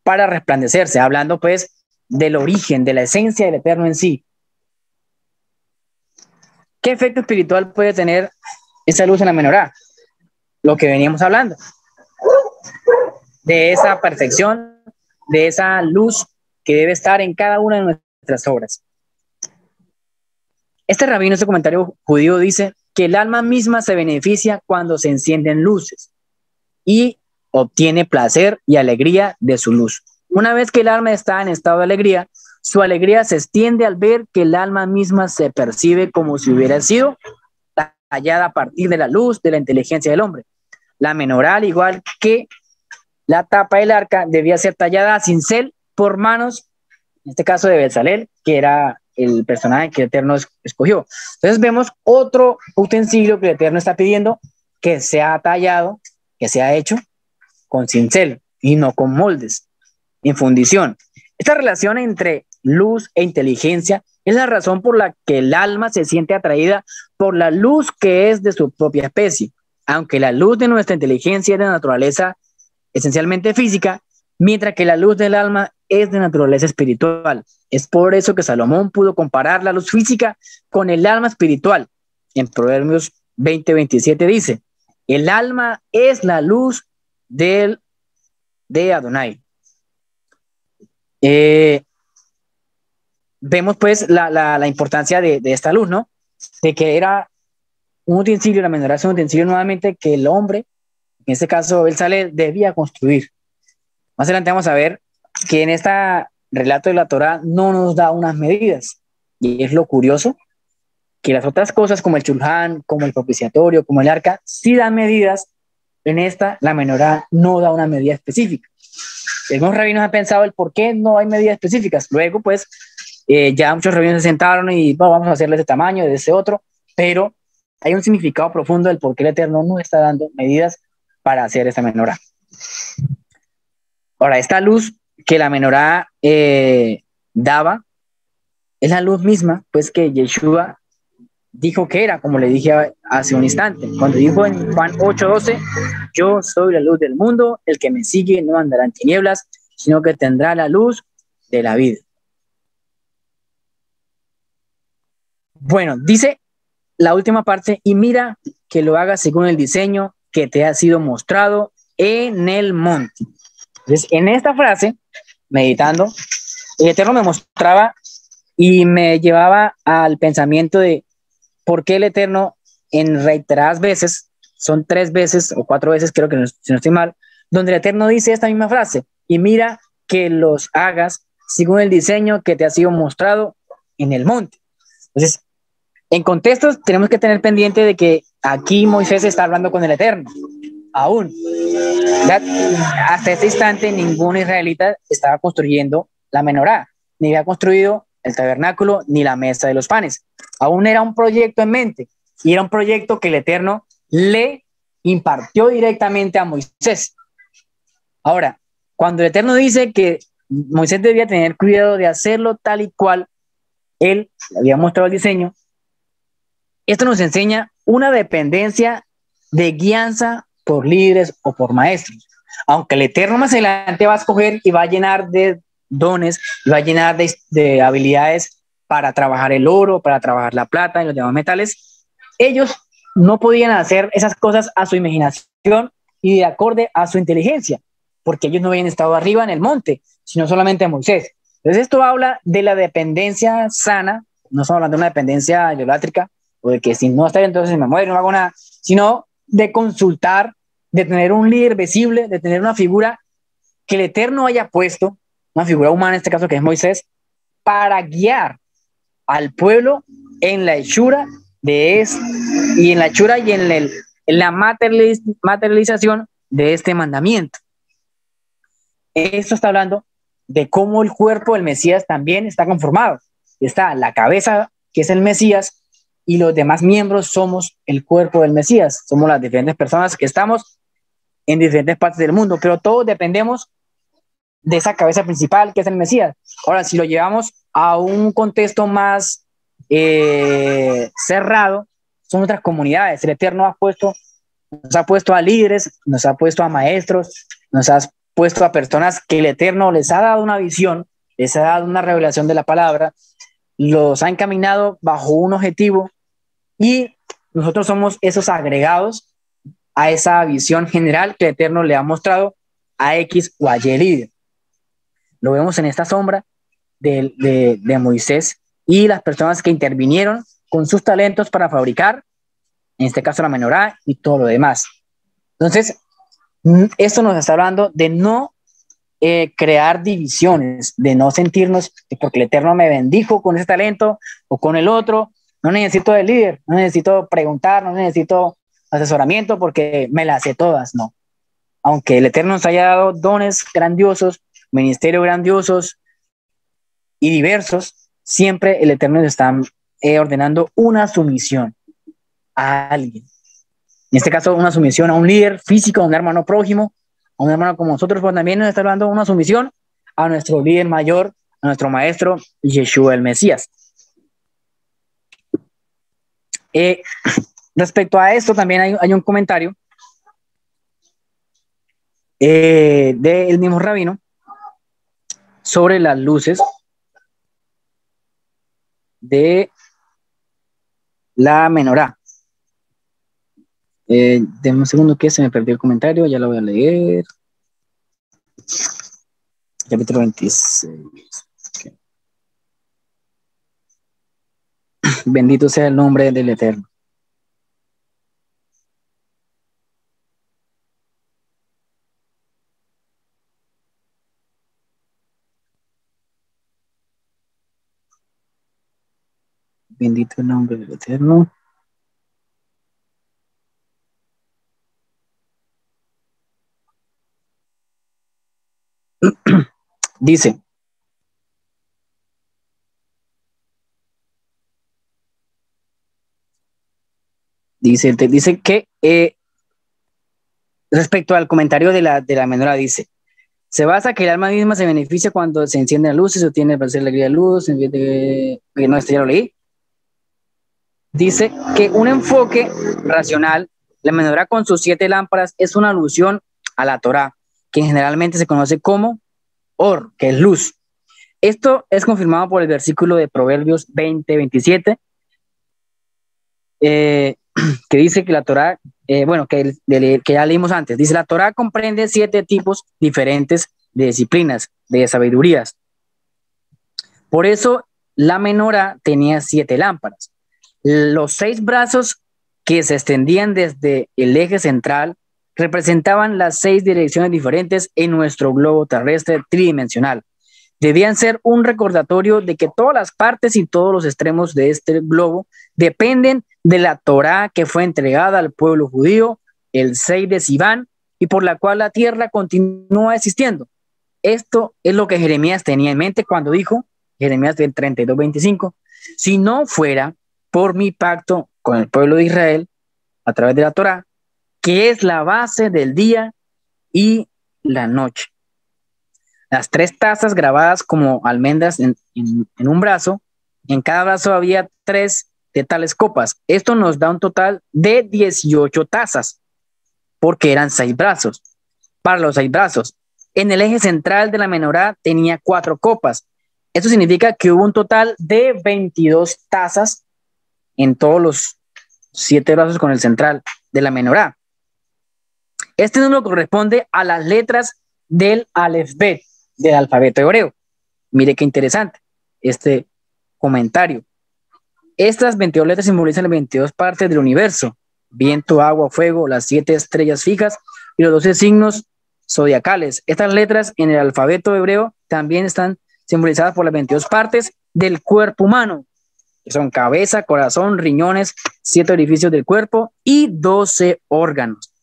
para resplandecerse, hablando pues del origen, de la esencia del Eterno en sí. ¿Qué efecto espiritual puede tener esa luz en la menorá? Lo que veníamos hablando, de esa perfección, de esa luz que debe estar en cada una de nuestras obras. Este rabino, este comentario judío, dice que el alma misma se beneficia cuando se encienden luces y obtiene placer y alegría de su luz. Una vez que el alma está en estado de alegría, su alegría se extiende al ver que el alma misma se percibe como si hubiera sido tallada a partir de la luz de la inteligencia del hombre. La menorá, al igual que la tapa del arca, debía ser tallada a cincel por manos, en este caso de Bezalel, que era el personaje que el Eterno escogió. Entonces vemos otro utensilio que el Eterno está pidiendo que sea tallado, que sea hecho con cincel y no con moldes, en fundición. Esta relación entre luz e inteligencia es la razón por la que el alma se siente atraída por la luz que es de su propia especie. Aunque la luz de nuestra inteligencia es de naturaleza esencialmente física, mientras que la luz del alma es de naturaleza espiritual. Es por eso que Salomón pudo comparar la luz física con el alma espiritual. En Proverbios 20:27 dice, el alma es la luz de Adonai. Vemos pues la importancia de esta luz, ¿no? De que era un utensilio, la menorá es un utensilio nuevamente que el hombre, en este caso Bezalel, debía construir. Más adelante vamos a ver que en este relato de la Torá no nos da unas medidas. Y es lo curioso, que las otras cosas como el chulhan, como el propiciatorio, como el arca, sí dan medidas. En esta, la menorá no da una medida específica. Algunos rabinos han pensado el por qué no hay medidas específicas. Luego, pues, ya muchos rabinos se sentaron y bueno, vamos a hacerle de este tamaño, de ese otro, pero hay un significado profundo del por qué el Eterno no está dando medidas para hacer esta menorá. Ahora, esta luz que la menorá daba es la luz misma, pues, que Yeshua dijo que era, como le dije hace un instante, cuando dijo en Juan 8:12, yo soy la luz del mundo, el que me sigue no andará en tinieblas, sino que tendrá la luz de la vida. Bueno, dice la última parte, y mira que lo hagas según el diseño que te ha sido mostrado en el monte. Entonces, en esta frase, meditando, el Eterno me mostraba y me llevaba al pensamiento de por qué el Eterno en reiteradas veces, son 3 veces o 4 veces, creo que si no estoy mal, donde el Eterno dice esta misma frase, y mira que los hagas según el diseño que te ha sido mostrado en el monte. Entonces, en contextos tenemos que tener pendiente de que aquí Moisés está hablando con el Eterno, aún. Hasta este instante ningún israelita estaba construyendo la menorá, ni había construido el tabernáculo, ni la mesa de los panes. Aún era un proyecto en mente, y era un proyecto que el Eterno le impartió directamente a Moisés. Ahora, cuando el Eterno dice que Moisés debía tener cuidado de hacerlo tal y cual él le había mostrado el diseño, esto nos enseña una dependencia de guianza por líderes o por maestros. Aunque el Eterno más adelante va a escoger y va a llenar de dones, y va a llenar de habilidades para trabajar el oro, para trabajar la plata y los demás metales, ellos no podían hacer esas cosas a su imaginación y de acorde a su inteligencia, porque ellos no habían estado arriba en el monte, sino solamente Moisés. Entonces esto habla de la dependencia sana, no estamos hablando de una dependencia idolátrica, o de que si no está bien, entonces me muero, no hago nada, sino de consultar, de tener un líder visible, de tener una figura que el Eterno haya puesto, una figura humana en este caso que es Moisés, para guiar al pueblo en la hechura y en la hechura y en la materialización de este mandamiento. Esto está hablando de cómo el cuerpo del Mesías también está conformado. Está la cabeza, que es el Mesías, y los demás miembros somos el cuerpo del Mesías. Somos las diferentes personas que estamos en diferentes partes del mundo, pero todos dependemos de esa cabeza principal que es el Mesías. Ahora, si lo llevamos a un contexto más cerrado, son otras comunidades. El Eterno nos ha puesto a líderes, nos ha puesto a maestros, nos ha puesto a personas que el Eterno les ha dado una visión, les ha dado una revelación de la palabra, los ha encaminado bajo un objetivo, y nosotros somos esos agregados a esa visión general que el Eterno le ha mostrado a X o a Y líder. Lo vemos en esta sombra de Moisés y las personas que intervinieron con sus talentos para fabricar, en este caso la menorá y todo lo demás. Entonces, esto nos está hablando de no crear divisiones, de no sentirnos que porque el Eterno me bendijo con ese talento o con el otro, no necesito del líder, no necesito preguntar, no necesito asesoramiento porque me las sé todas, no. Aunque el Eterno nos haya dado dones grandiosos, ministerios grandiosos y diversos, siempre el Eterno nos está ordenando una sumisión a alguien. En este caso, una sumisión a un líder físico, a un hermano prójimo, a un hermano como nosotros, pero también nos está dando una sumisión a nuestro líder mayor, a nuestro maestro, Yeshua el Mesías. Respecto a esto, también hay un comentario del mismo rabino sobre las luces de la menorá. Denme un segundo que se me perdió el comentario, ya lo voy a leer. Capítulo 26. Okay. Bendito sea el nombre del Eterno. Bendito el nombre del Eterno. Dice que respecto al comentario de la menorá, dice: se basa que el alma misma se beneficia cuando se encienden las luces, se obtiene el placer de la alegría de luz, no, esto ya lo leí. Dice que un enfoque racional, la menorá con sus 7 lámparas, es una alusión a la Torá, que generalmente se conoce como Or, que es luz. Esto es confirmado por el versículo de Proverbios 20-27, que dice que la Torá, que ya leímos antes, dice: la Torá comprende 7 tipos diferentes de disciplinas, de sabidurías. Por eso la menorá tenía 7 lámparas. Los 6 brazos que se extendían desde el eje central representaban las 6 direcciones diferentes en nuestro globo terrestre tridimensional. Debían ser un recordatorio de que todas las partes y todos los extremos de este globo dependen de la Torá que fue entregada al pueblo judío el 6 de Sivan y por la cual la tierra continúa existiendo. Esto es lo que Jeremías tenía en mente cuando dijo, Jeremías del 32-25, si no fuera por mi pacto con el pueblo de Israel a través de la Torá, que es la base del día y la noche. Las 3 tazas grabadas como almendras en un brazo, en cada brazo había 3 de tales copas. Esto nos da un total de 18 tazas, porque eran 6 brazos. Para los 6 brazos, en el eje central de la menorá tenía 4 copas. Esto significa que hubo un total de 22 tazas en todos los 7 brazos con el central de la menorá. Este número corresponde a las letras del alefbet, del alfabeto hebreo. Mire qué interesante este comentario. Estas 22 letras simbolizan las 22 partes del universo: viento, agua, fuego, las 7 estrellas fijas y los 12 signos zodiacales. Estas letras en el alfabeto hebreo también están simbolizadas por las 22 partes del cuerpo humano, que son cabeza, corazón, riñones, 7 orificios del cuerpo y 12 órganos.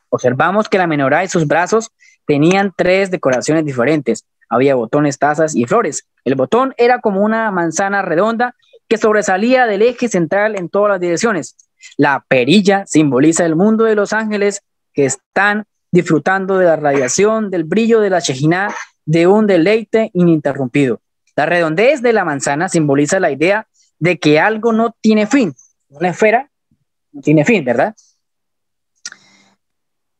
Observamos que la menorá y sus brazos tenían 3 decoraciones diferentes. Había botones, tazas y flores. El botón era como una manzana redonda que sobresalía del eje central en todas las direcciones. La perilla simboliza el mundo de los ángeles que están disfrutando de la radiación, del brillo de la Shejiná, de un deleite ininterrumpido. La redondez de la manzana simboliza la idea de que algo no tiene fin. Una esfera no tiene fin, ¿verdad?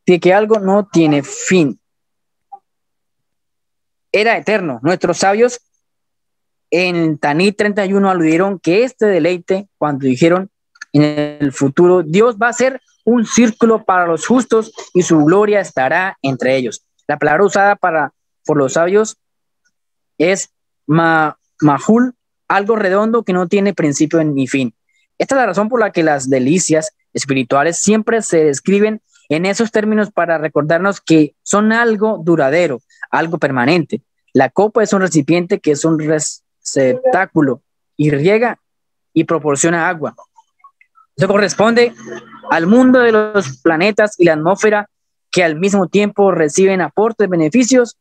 De que algo no tiene fin. Era eterno. Nuestros sabios en Tanit 31 aludieron que este deleite, cuando dijeron en el futuro, Dios va a ser un círculo para los justos y su gloria estará entre ellos. La palabra usada por los sabios es Mahul, algo redondo que no tiene principio ni fin. Esta es la razón por la que las delicias espirituales siempre se describen en esos términos para recordarnos que son algo duradero, algo permanente. La copa es un recipiente que es un receptáculo y riega y proporciona agua. Eso corresponde al mundo de los planetas y la atmósfera, que al mismo tiempo reciben aportes de beneficios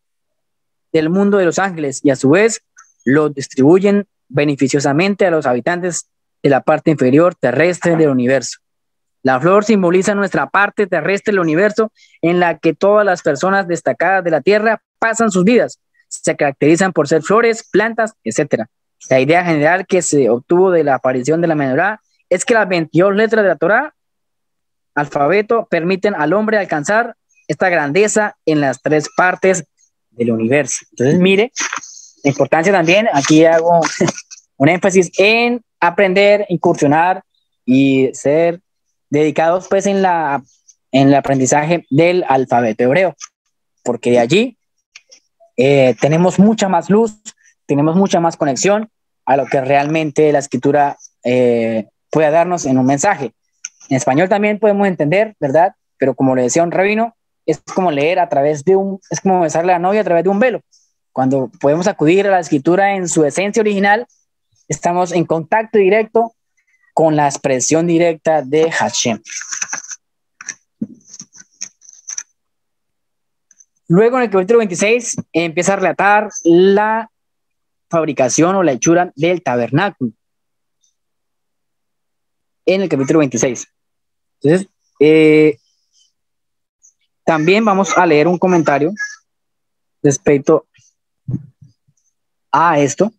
del mundo de los ángeles y a su vez los distribuyen beneficiosamente a los habitantes de la parte inferior terrestre del universo. La flor simboliza nuestra parte terrestre del universo, en la que todas las personas destacadas de la Tierra pasan sus vidas. Se caracterizan por ser flores, plantas, etc. La idea general que se obtuvo de la aparición de la menorá es que las 22 letras de la Torá, alfabeto, permiten al hombre alcanzar esta grandeza en las 3 partes del universo. Entonces, mire, la importancia también, aquí hago un énfasis en aprender, incursionar y ser dedicados pues en el aprendizaje del alfabeto hebreo, porque de allí tenemos mucha más luz, tenemos mucha más conexión a lo que realmente la escritura puede darnos en un mensaje. En español también podemos entender, ¿verdad? Pero como le decía un rabino, es como leer a través de es como besarle a la novia a través de un velo. Cuando podemos acudir a la escritura en su esencia original, estamos en contacto directo con la expresión directa de Hashem. Luego en el capítulo 26 empieza a relatar la fabricación o la hechura del tabernáculo. En el capítulo 26. Entonces, también vamos a leer un comentario respecto a esto.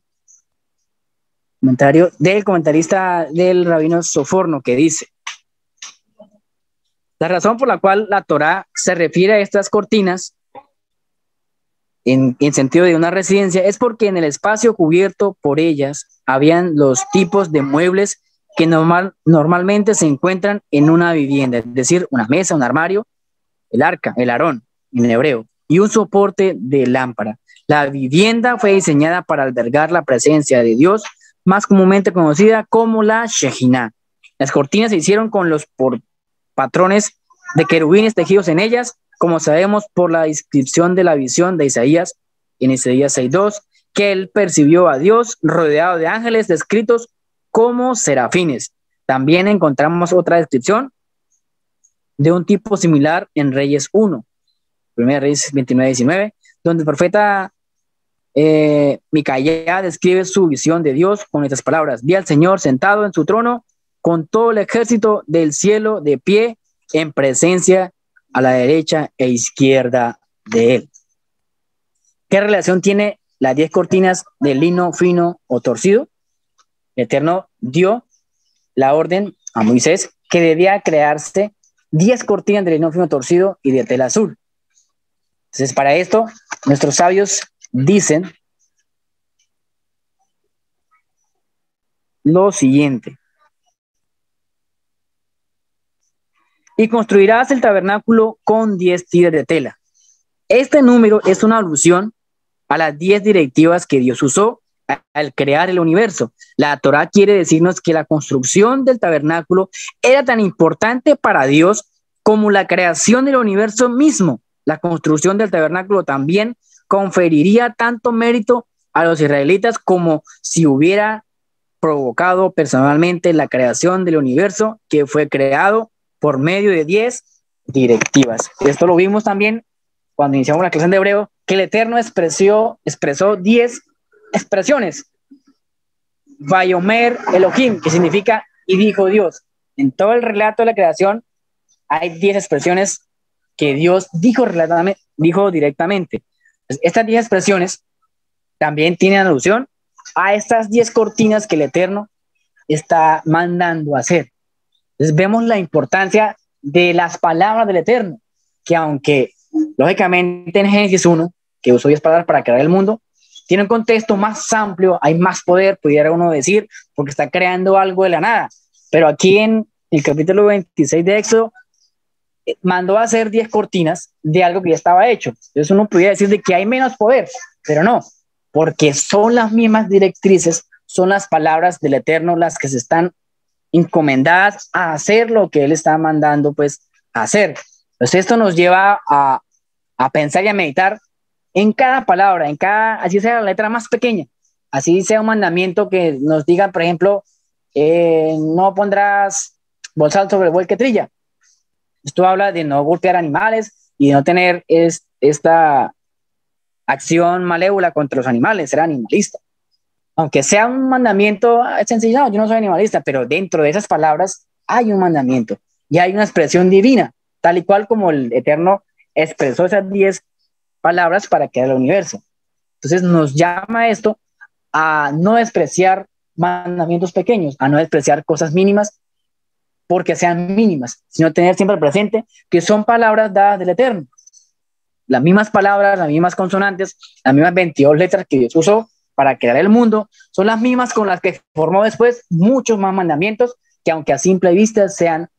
Comentario del comentarista del rabino Soforno, que dice: la razón por la cual la Torá se refiere a estas cortinas en sentido de una residencia es porque en el espacio cubierto por ellas habían los tipos de muebles que normalmente se encuentran en una vivienda, es decir, una mesa, un armario, el arca, el arón en hebreo, y un soporte de lámpara. La vivienda fue diseñada para albergar la presencia de Dios, más comúnmente conocida como la Shejinah. Las cortinas se hicieron con los patrones de querubines tejidos en ellas, como sabemos por la descripción de la visión de Isaías, en Isaías 6:2, que él percibió a Dios rodeado de ángeles descritos como serafines. También encontramos otra descripción de un tipo similar en Reyes 1, 1 Reyes 29-19, donde el profeta Micaía describe su visión de Dios con estas palabras: vi al Señor sentado en su trono con todo el ejército del cielo de pie en presencia a la derecha e izquierda de él. ¿Qué relación tiene las 10 cortinas de lino fino o torcido? El Eterno dio la orden a Moisés que debía crearse 10 cortinas de lino fino torcido y de tela azul. Entonces, para esto, nuestros sabios dicen lo siguiente: y construirás el tabernáculo con 10 tiras de tela. Este número es una alusión a las 10 directivas que Dios usó al crear el universo. La Torá quiere decirnos que la construcción del tabernáculo era tan importante para Dios como la creación del universo mismo. La construcción del tabernáculo también conferiría tanto mérito a los israelitas como si hubiera provocado personalmente la creación del universo, que fue creado por medio de 10 directivas. Esto lo vimos también cuando iniciamos la clase de hebreo, que el Eterno expresó 10 expresiones. Vayomer Elohim, que significa y dijo Dios. En todo el relato de la creación hay 10 expresiones que Dios dijo directamente. Pues estas 10 expresiones también tienen alusión a estas 10 cortinas que el Eterno está mandando hacer. Entonces vemos la importancia de las palabras del Eterno, que aunque lógicamente en Génesis 1, que usó 10 palabras para crear el mundo, tiene un contexto más amplio, hay más poder, pudiera uno decir, porque está creando algo de la nada. Pero aquí en el capítulo 26 de Éxodo, mandó a hacer 10 cortinas de algo que ya estaba hecho. Entonces uno pudiera decir de que hay menos poder, pero no, porque son las mismas directrices, son las palabras del Eterno las que se están encomendadas a hacer lo que Él está mandando pues a hacer. Entonces esto nos lleva a pensar y a meditar en cada palabra, en cada, así sea la letra más pequeña, así sea un mandamiento que nos diga, por ejemplo, no pondrás bozal sobre el buey que trilla. Esto habla de no golpear animales y de no tener esta acción malévola contra los animales, ser animalista. Aunque sea un mandamiento sencillo, no, yo no soy animalista, pero dentro de esas palabras hay un mandamiento y hay una expresión divina, tal y cual como el Eterno expresó esas 10 palabras para crear el universo. Entonces nos llama esto a no despreciar mandamientos pequeños, a no despreciar cosas mínimas porque sean mínimas, sino tener siempre presente que son palabras dadas del Eterno. Las mismas palabras, las mismas consonantes, las mismas 22 letras que Dios usó para crear el mundo, son las mismas con las que formó después muchos más mandamientos que aunque a simple vista sean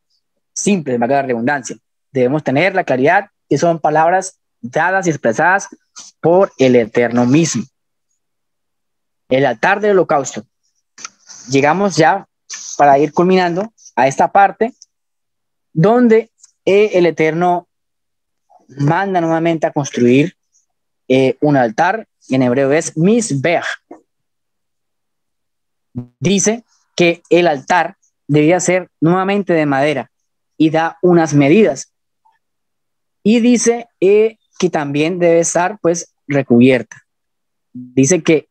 simples, valga la redundancia, debemos tener la claridad que son palabras dadas y expresadas por el Eterno mismo. El altar del holocausto. Llegamos ya para ir culminando a esta parte donde el Eterno manda nuevamente a construir un altar, en hebreo es Mizbeach. Dice que el altar debía ser nuevamente de madera y da unas medidas. Y dice que también debe estar pues recubierta. Dice que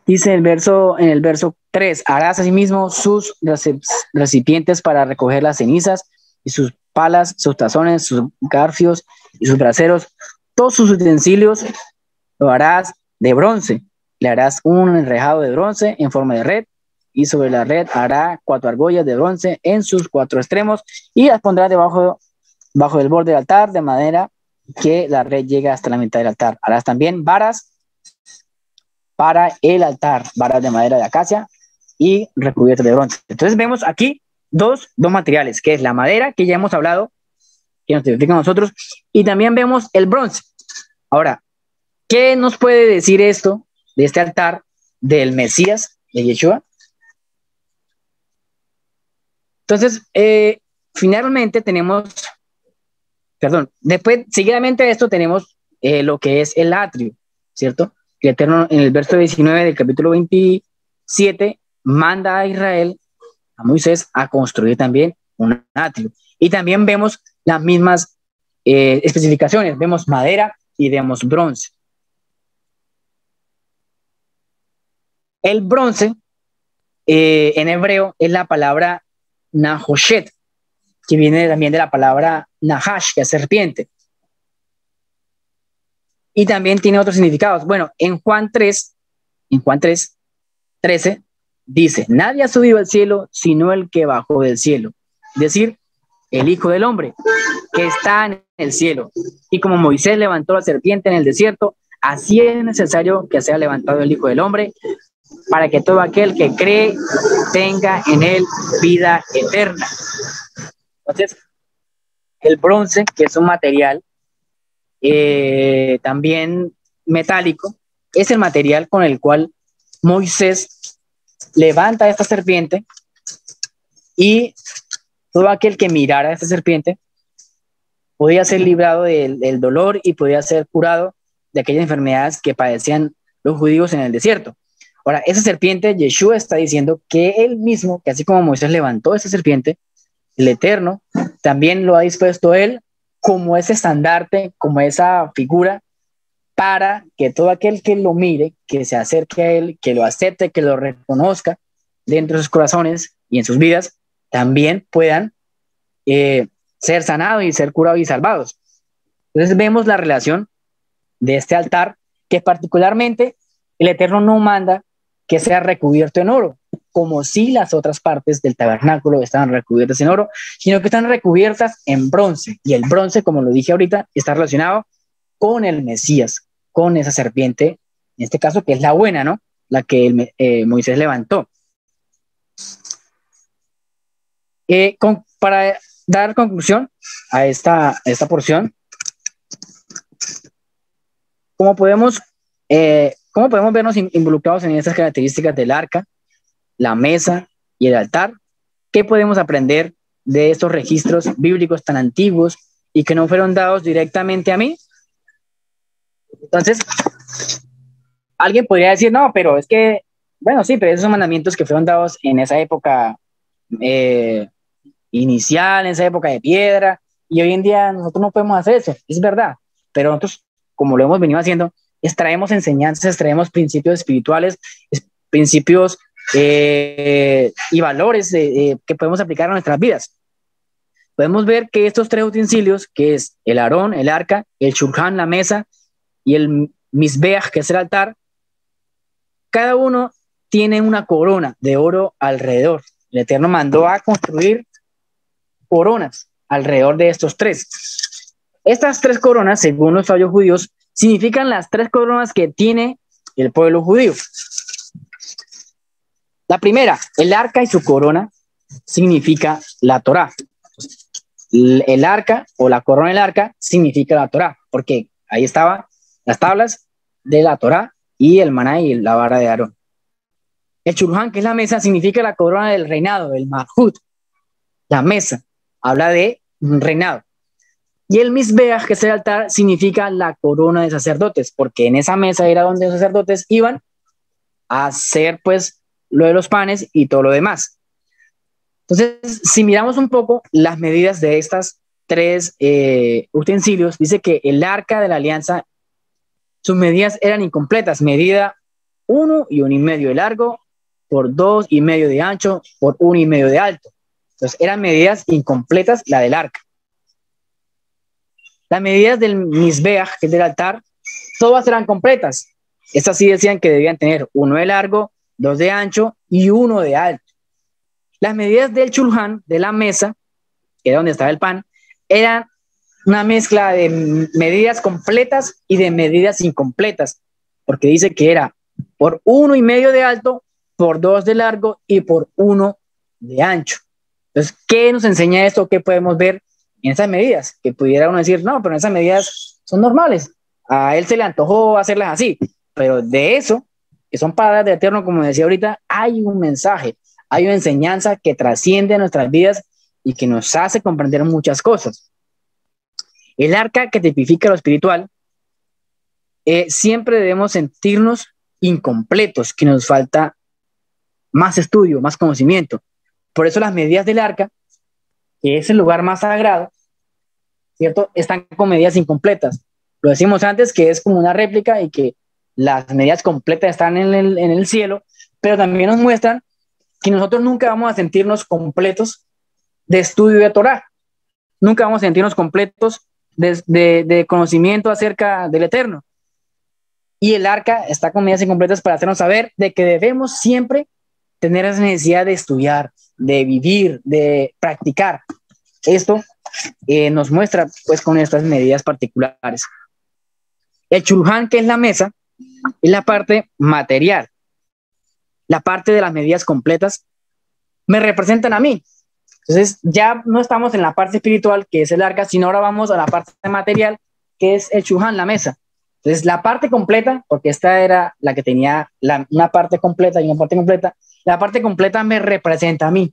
dice en el verso 3, harás asimismo sus recipientes para recoger las cenizas y sus palas, sus tazones, sus garfios y sus braseros, todos sus utensilios lo harás de bronce. Le harás un enrejado de bronce en forma de red y sobre la red hará 4 argollas de bronce en sus 4 extremos y las pondrá bajo del borde del altar de manera que la red llegue hasta la mitad del altar. Harás también varas para el altar, varas de madera de acacia y recubiertas de bronce. Entonces vemos aquí dos materiales, que es la madera, que ya hemos hablado, que nos identifica a nosotros, y también vemos el bronce. Ahora, ¿qué nos puede decir esto de este altar del Mesías, de Yeshua? Entonces, finalmente tenemos, después, seguidamente de esto tenemos lo que es el atrio, ¿cierto? El Eterno en el verso 19 del capítulo 27 manda a Israel, a Moisés, a construir también un atrio. Y también vemos las mismas especificaciones, vemos madera y vemos bronce. El bronce en hebreo es la palabra Nahoshet, que viene también de la palabra Nahash, que es serpiente. Y también tiene otros significados. Bueno, en Juan 3, 13, dice, nadie ha subido al cielo sino el que bajó del cielo. Es decir, el Hijo del Hombre, que está en el cielo. Y como Moisés levantó la serpiente en el desierto, así es necesario que sea levantado el Hijo del Hombre, para que todo aquel que cree tenga en él vida eterna. Entonces, el bronce, que es un material también metálico, es el material con el cual Moisés levanta esta serpiente y todo aquel que mirara a esta serpiente podía ser librado del dolor y podía ser curado de aquellas enfermedades que padecían los judíos en el desierto. Ahora, esa serpiente, Yeshua está diciendo que él mismo, que así como Moisés levantó esa serpiente, el Eterno también lo ha dispuesto él como ese estandarte, como esa figura, para que todo aquel que lo mire, que se acerque a él, que lo acepte, que lo reconozca dentro de sus corazones y en sus vidas, también puedan ser sanados y ser curados y salvados. Entonces vemos la relación de este altar, que particularmente el Eterno no manda que sea recubierto en oro, como si las otras partes del tabernáculo estaban recubiertas en oro, sino que están recubiertas en bronce. Y el bronce, como lo dije ahorita, está relacionado con el Mesías, con esa serpiente, en este caso, que es la buena, ¿no? La que Moisés levantó. Para dar conclusión a esta porción, ¿Cómo podemos vernos involucrados en estas características del arca, la mesa y el altar? ¿Qué podemos aprender de estos registros bíblicos tan antiguos y que no fueron dados directamente a mí? Entonces, alguien podría decir, no, pero es que, bueno, sí, pero esos son mandamientos que fueron dados en esa época inicial, en esa época de piedra, y hoy en día nosotros no podemos hacer eso, es verdad, pero nosotros, como lo hemos venido haciendo, extraemos enseñanzas, extraemos principios espirituales, principios y valores que podemos aplicar a nuestras vidas. Podemos ver que estos tres utensilios, que es el Aarón, el arca, el Shulchan, la mesa, y el Mizbeach, que es el altar, cada uno tiene una corona de oro alrededor. El Eterno mandó a construir coronas alrededor de estos tres. Estas tres coronas, según los sabios judíos, significan las tres coronas que tiene el pueblo judío. La primera, el arca y su corona, significa la Torá. El arca o la corona del arca significa la Torá, porque ahí estaban las tablas de la Torá y el maná y la vara de Aarón. El Shulchan, que es la mesa, significa la corona del reinado, el Malhut. La mesa habla de un reinado. Y el Mizbeach, que es el altar, significa la corona de sacerdotes, porque en esa mesa era donde los sacerdotes iban a hacer pues lo de los panes y todo lo demás. Entonces, si miramos un poco las medidas de estas tres utensilios, dice que el arca de la alianza, sus medidas eran incompletas, medida 1 y 1,5 de largo, por 2,5 de ancho, por 1,5 de alto. Entonces, eran medidas incompletas la del arca. Las medidas del Mizbeach, que es del altar, todas eran completas. Estas sí decían que debían tener 1 de largo, 2 de ancho y 1 de alto. Las medidas del Shulchan, de la mesa, que era donde estaba el pan, eran una mezcla de medidas completas y de medidas incompletas, porque dice que era por 1,5 de alto, por 2 de largo y por 1 de ancho. Entonces, ¿qué nos enseña esto? ¿Qué podemos ver en esas medidas? Que pudiera uno decir, no, pero esas medidas son normales. A él se le antojó hacerlas así, pero de eso, que son palabras de Eterno, como decía ahorita, hay un mensaje, hay una enseñanza que trasciende a nuestras vidas y que nos hace comprender muchas cosas. El arca, que tipifica lo espiritual, siempre debemos sentirnos incompletos, que nos falta más estudio, más conocimiento. Por eso las medidas del arca, que es el lugar más sagrado, ¿cierto?, están con medidas incompletas. Lo decimos antes, que es como una réplica y que las medidas completas están en el cielo, pero también nos muestran que nosotros nunca vamos a sentirnos completos de estudio de Torá. Nunca vamos a sentirnos completos de conocimiento acerca del Eterno. Y el arca está con medidas incompletas para hacernos saber de que debemos siempre tener esa necesidad de estudiar, de vivir, de practicar. Esto nos muestra pues con estas medidas particulares. El Shulchan, que es la mesa, es la parte material. La parte de las medidas completas me representan a mí. Entonces ya no estamos en la parte espiritual, que es el arca, sino ahora vamos a la parte material, que es el Shulchan, la mesa. Entonces la parte completa, porque esta era la que tenía una parte completa y una parte completa, la parte completa me representa a mí.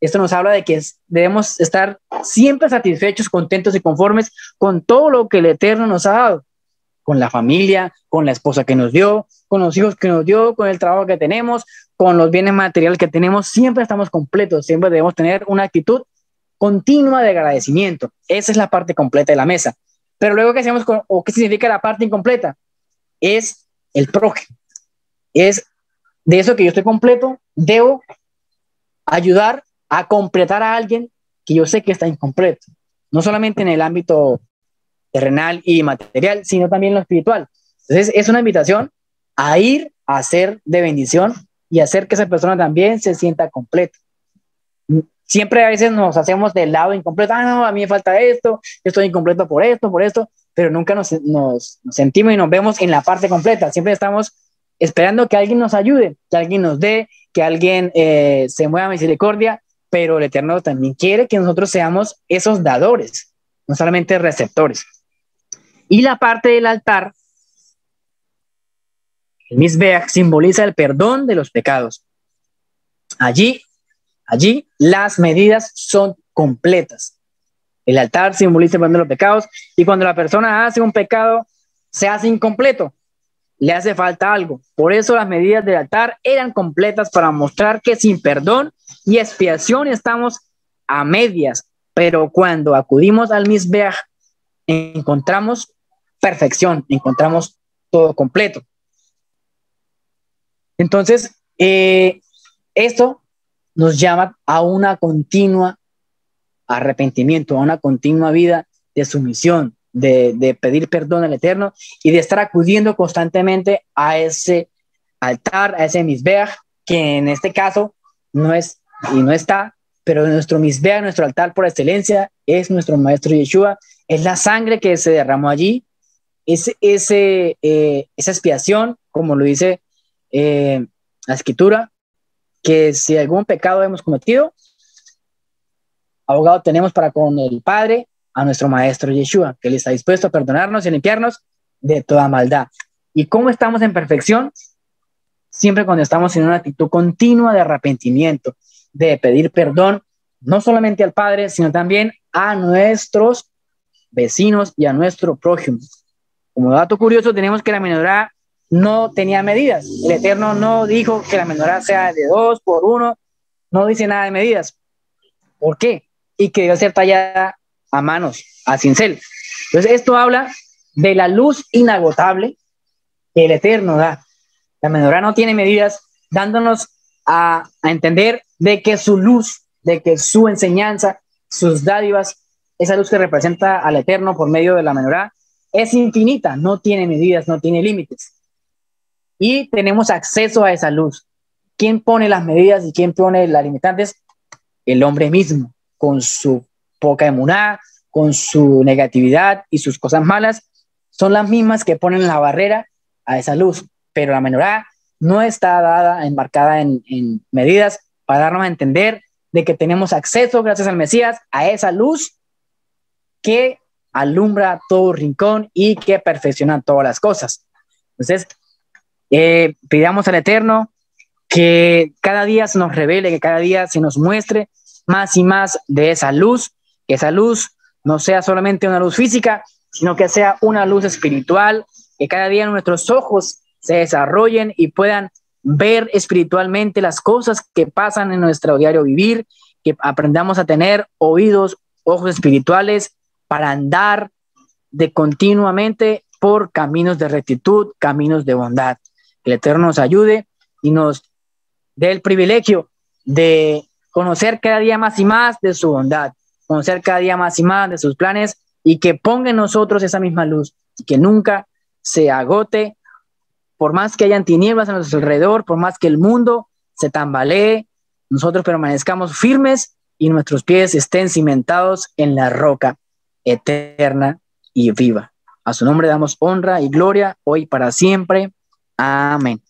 Esto nos habla de que debemos estar siempre satisfechos, contentos y conformes con todo lo que el Eterno nos ha dado, con la familia, con la esposa que nos dio, con los hijos que nos dio, con el trabajo que tenemos, con los bienes materiales que tenemos. Siempre estamos completos, siempre debemos tener una actitud continua de agradecimiento. Esa es la parte completa de la mesa. Pero luego, ¿qué hacemos o qué significa la parte incompleta? Es el prójimo. Es de eso que yo estoy completo, debo ayudar a completar a alguien que yo sé que está incompleto. No solamente en el ámbito terrenal y material, sino también en lo espiritual. Entonces, es una invitación a ir a ser de bendición y hacer que esa persona también se sienta completa. Siempre a veces nos hacemos del lado incompleto. No, a mí me falta esto, yo estoy incompleto por esto, pero nunca nos sentimos y nos vemos en la parte completa. Siempre estamos esperando que alguien nos ayude, que alguien nos dé, que alguien se mueva a misericordia, pero el Eterno también quiere que nosotros seamos esos dadores, no solamente receptores. Y la parte del altar El Mizbeach simboliza el perdón de los pecados. Allí las medidas son completas. El altar simboliza el perdón de los pecados, y cuando la persona hace un pecado, se hace incompleto, le hace falta algo. Por eso las medidas del altar eran completas, para mostrar que sin perdón y expiación estamos a medias. Pero cuando acudimos al Mizbeach, encontramos perfección, encontramos todo completo. Entonces, esto nos llama a una continua arrepentimiento, a una continua vida de sumisión, de pedir perdón al Eterno y de estar acudiendo constantemente a ese altar, a ese Mizbeach, que en este caso no es y no está, pero nuestro Mizbeach, nuestro altar por excelencia, es nuestro Maestro Yeshua, es la sangre que se derramó allí, esa expiación, como lo dice la Escritura, que si algún pecado hemos cometido, abogado tenemos para con el Padre, a nuestro Maestro Yeshua, que Él está dispuesto a perdonarnos y limpiarnos de toda maldad. ¿Y cómo estamos en perfección? Siempre cuando estamos en una actitud continua de arrepentimiento, de pedir perdón, no solamente al Padre, sino también a nuestros vecinos y a nuestro prójimo. Como dato curioso, tenemos que la menorá no tenía medidas. El Eterno no dijo que la menorá sea de 2 por 1, no dice nada de medidas. ¿Por qué? Y que debe ser tallada a manos, a cincel. Entonces esto habla de la luz inagotable que el Eterno da. La menorá no tiene medidas, dándonos a entender de que su luz, de que su enseñanza, sus dádivas, esa luz que representa al Eterno por medio de la menorá, es infinita, no tiene medidas, no tiene límites. Y tenemos acceso a esa luz. ¿Quién pone las medidas y quién pone las limitantes? El hombre mismo, con su poca emuná, con su negatividad y sus cosas malas, son las mismas que ponen la barrera a esa luz. Pero la menorá no está dada, enmarcada en medidas, para darnos a entender de que tenemos acceso, gracias al Mesías, a esa luz que alumbra todo rincón y que perfecciona todas las cosas. Entonces, pidamos al Eterno que cada día se nos revele, que cada día se nos muestre más y más de esa luz, que esa luz no sea solamente una luz física, sino que sea una luz espiritual, que cada día nuestros ojos se desarrollen y puedan ver espiritualmente las cosas que pasan en nuestro diario vivir, que aprendamos a tener oídos, ojos espirituales para andar de continuamente por caminos de rectitud, caminos de bondad. Que el Eterno nos ayude y nos dé el privilegio de conocer cada día más y más de su bondad, conocer cada día más y más de sus planes, y que ponga en nosotros esa misma luz, y que nunca se agote, por más que hayan tinieblas a nuestro alrededor, por más que el mundo se tambalee, nosotros permanezcamos firmes y nuestros pies estén cimentados en la roca eterna y viva. A su nombre damos honra y gloria hoy para siempre. Amén.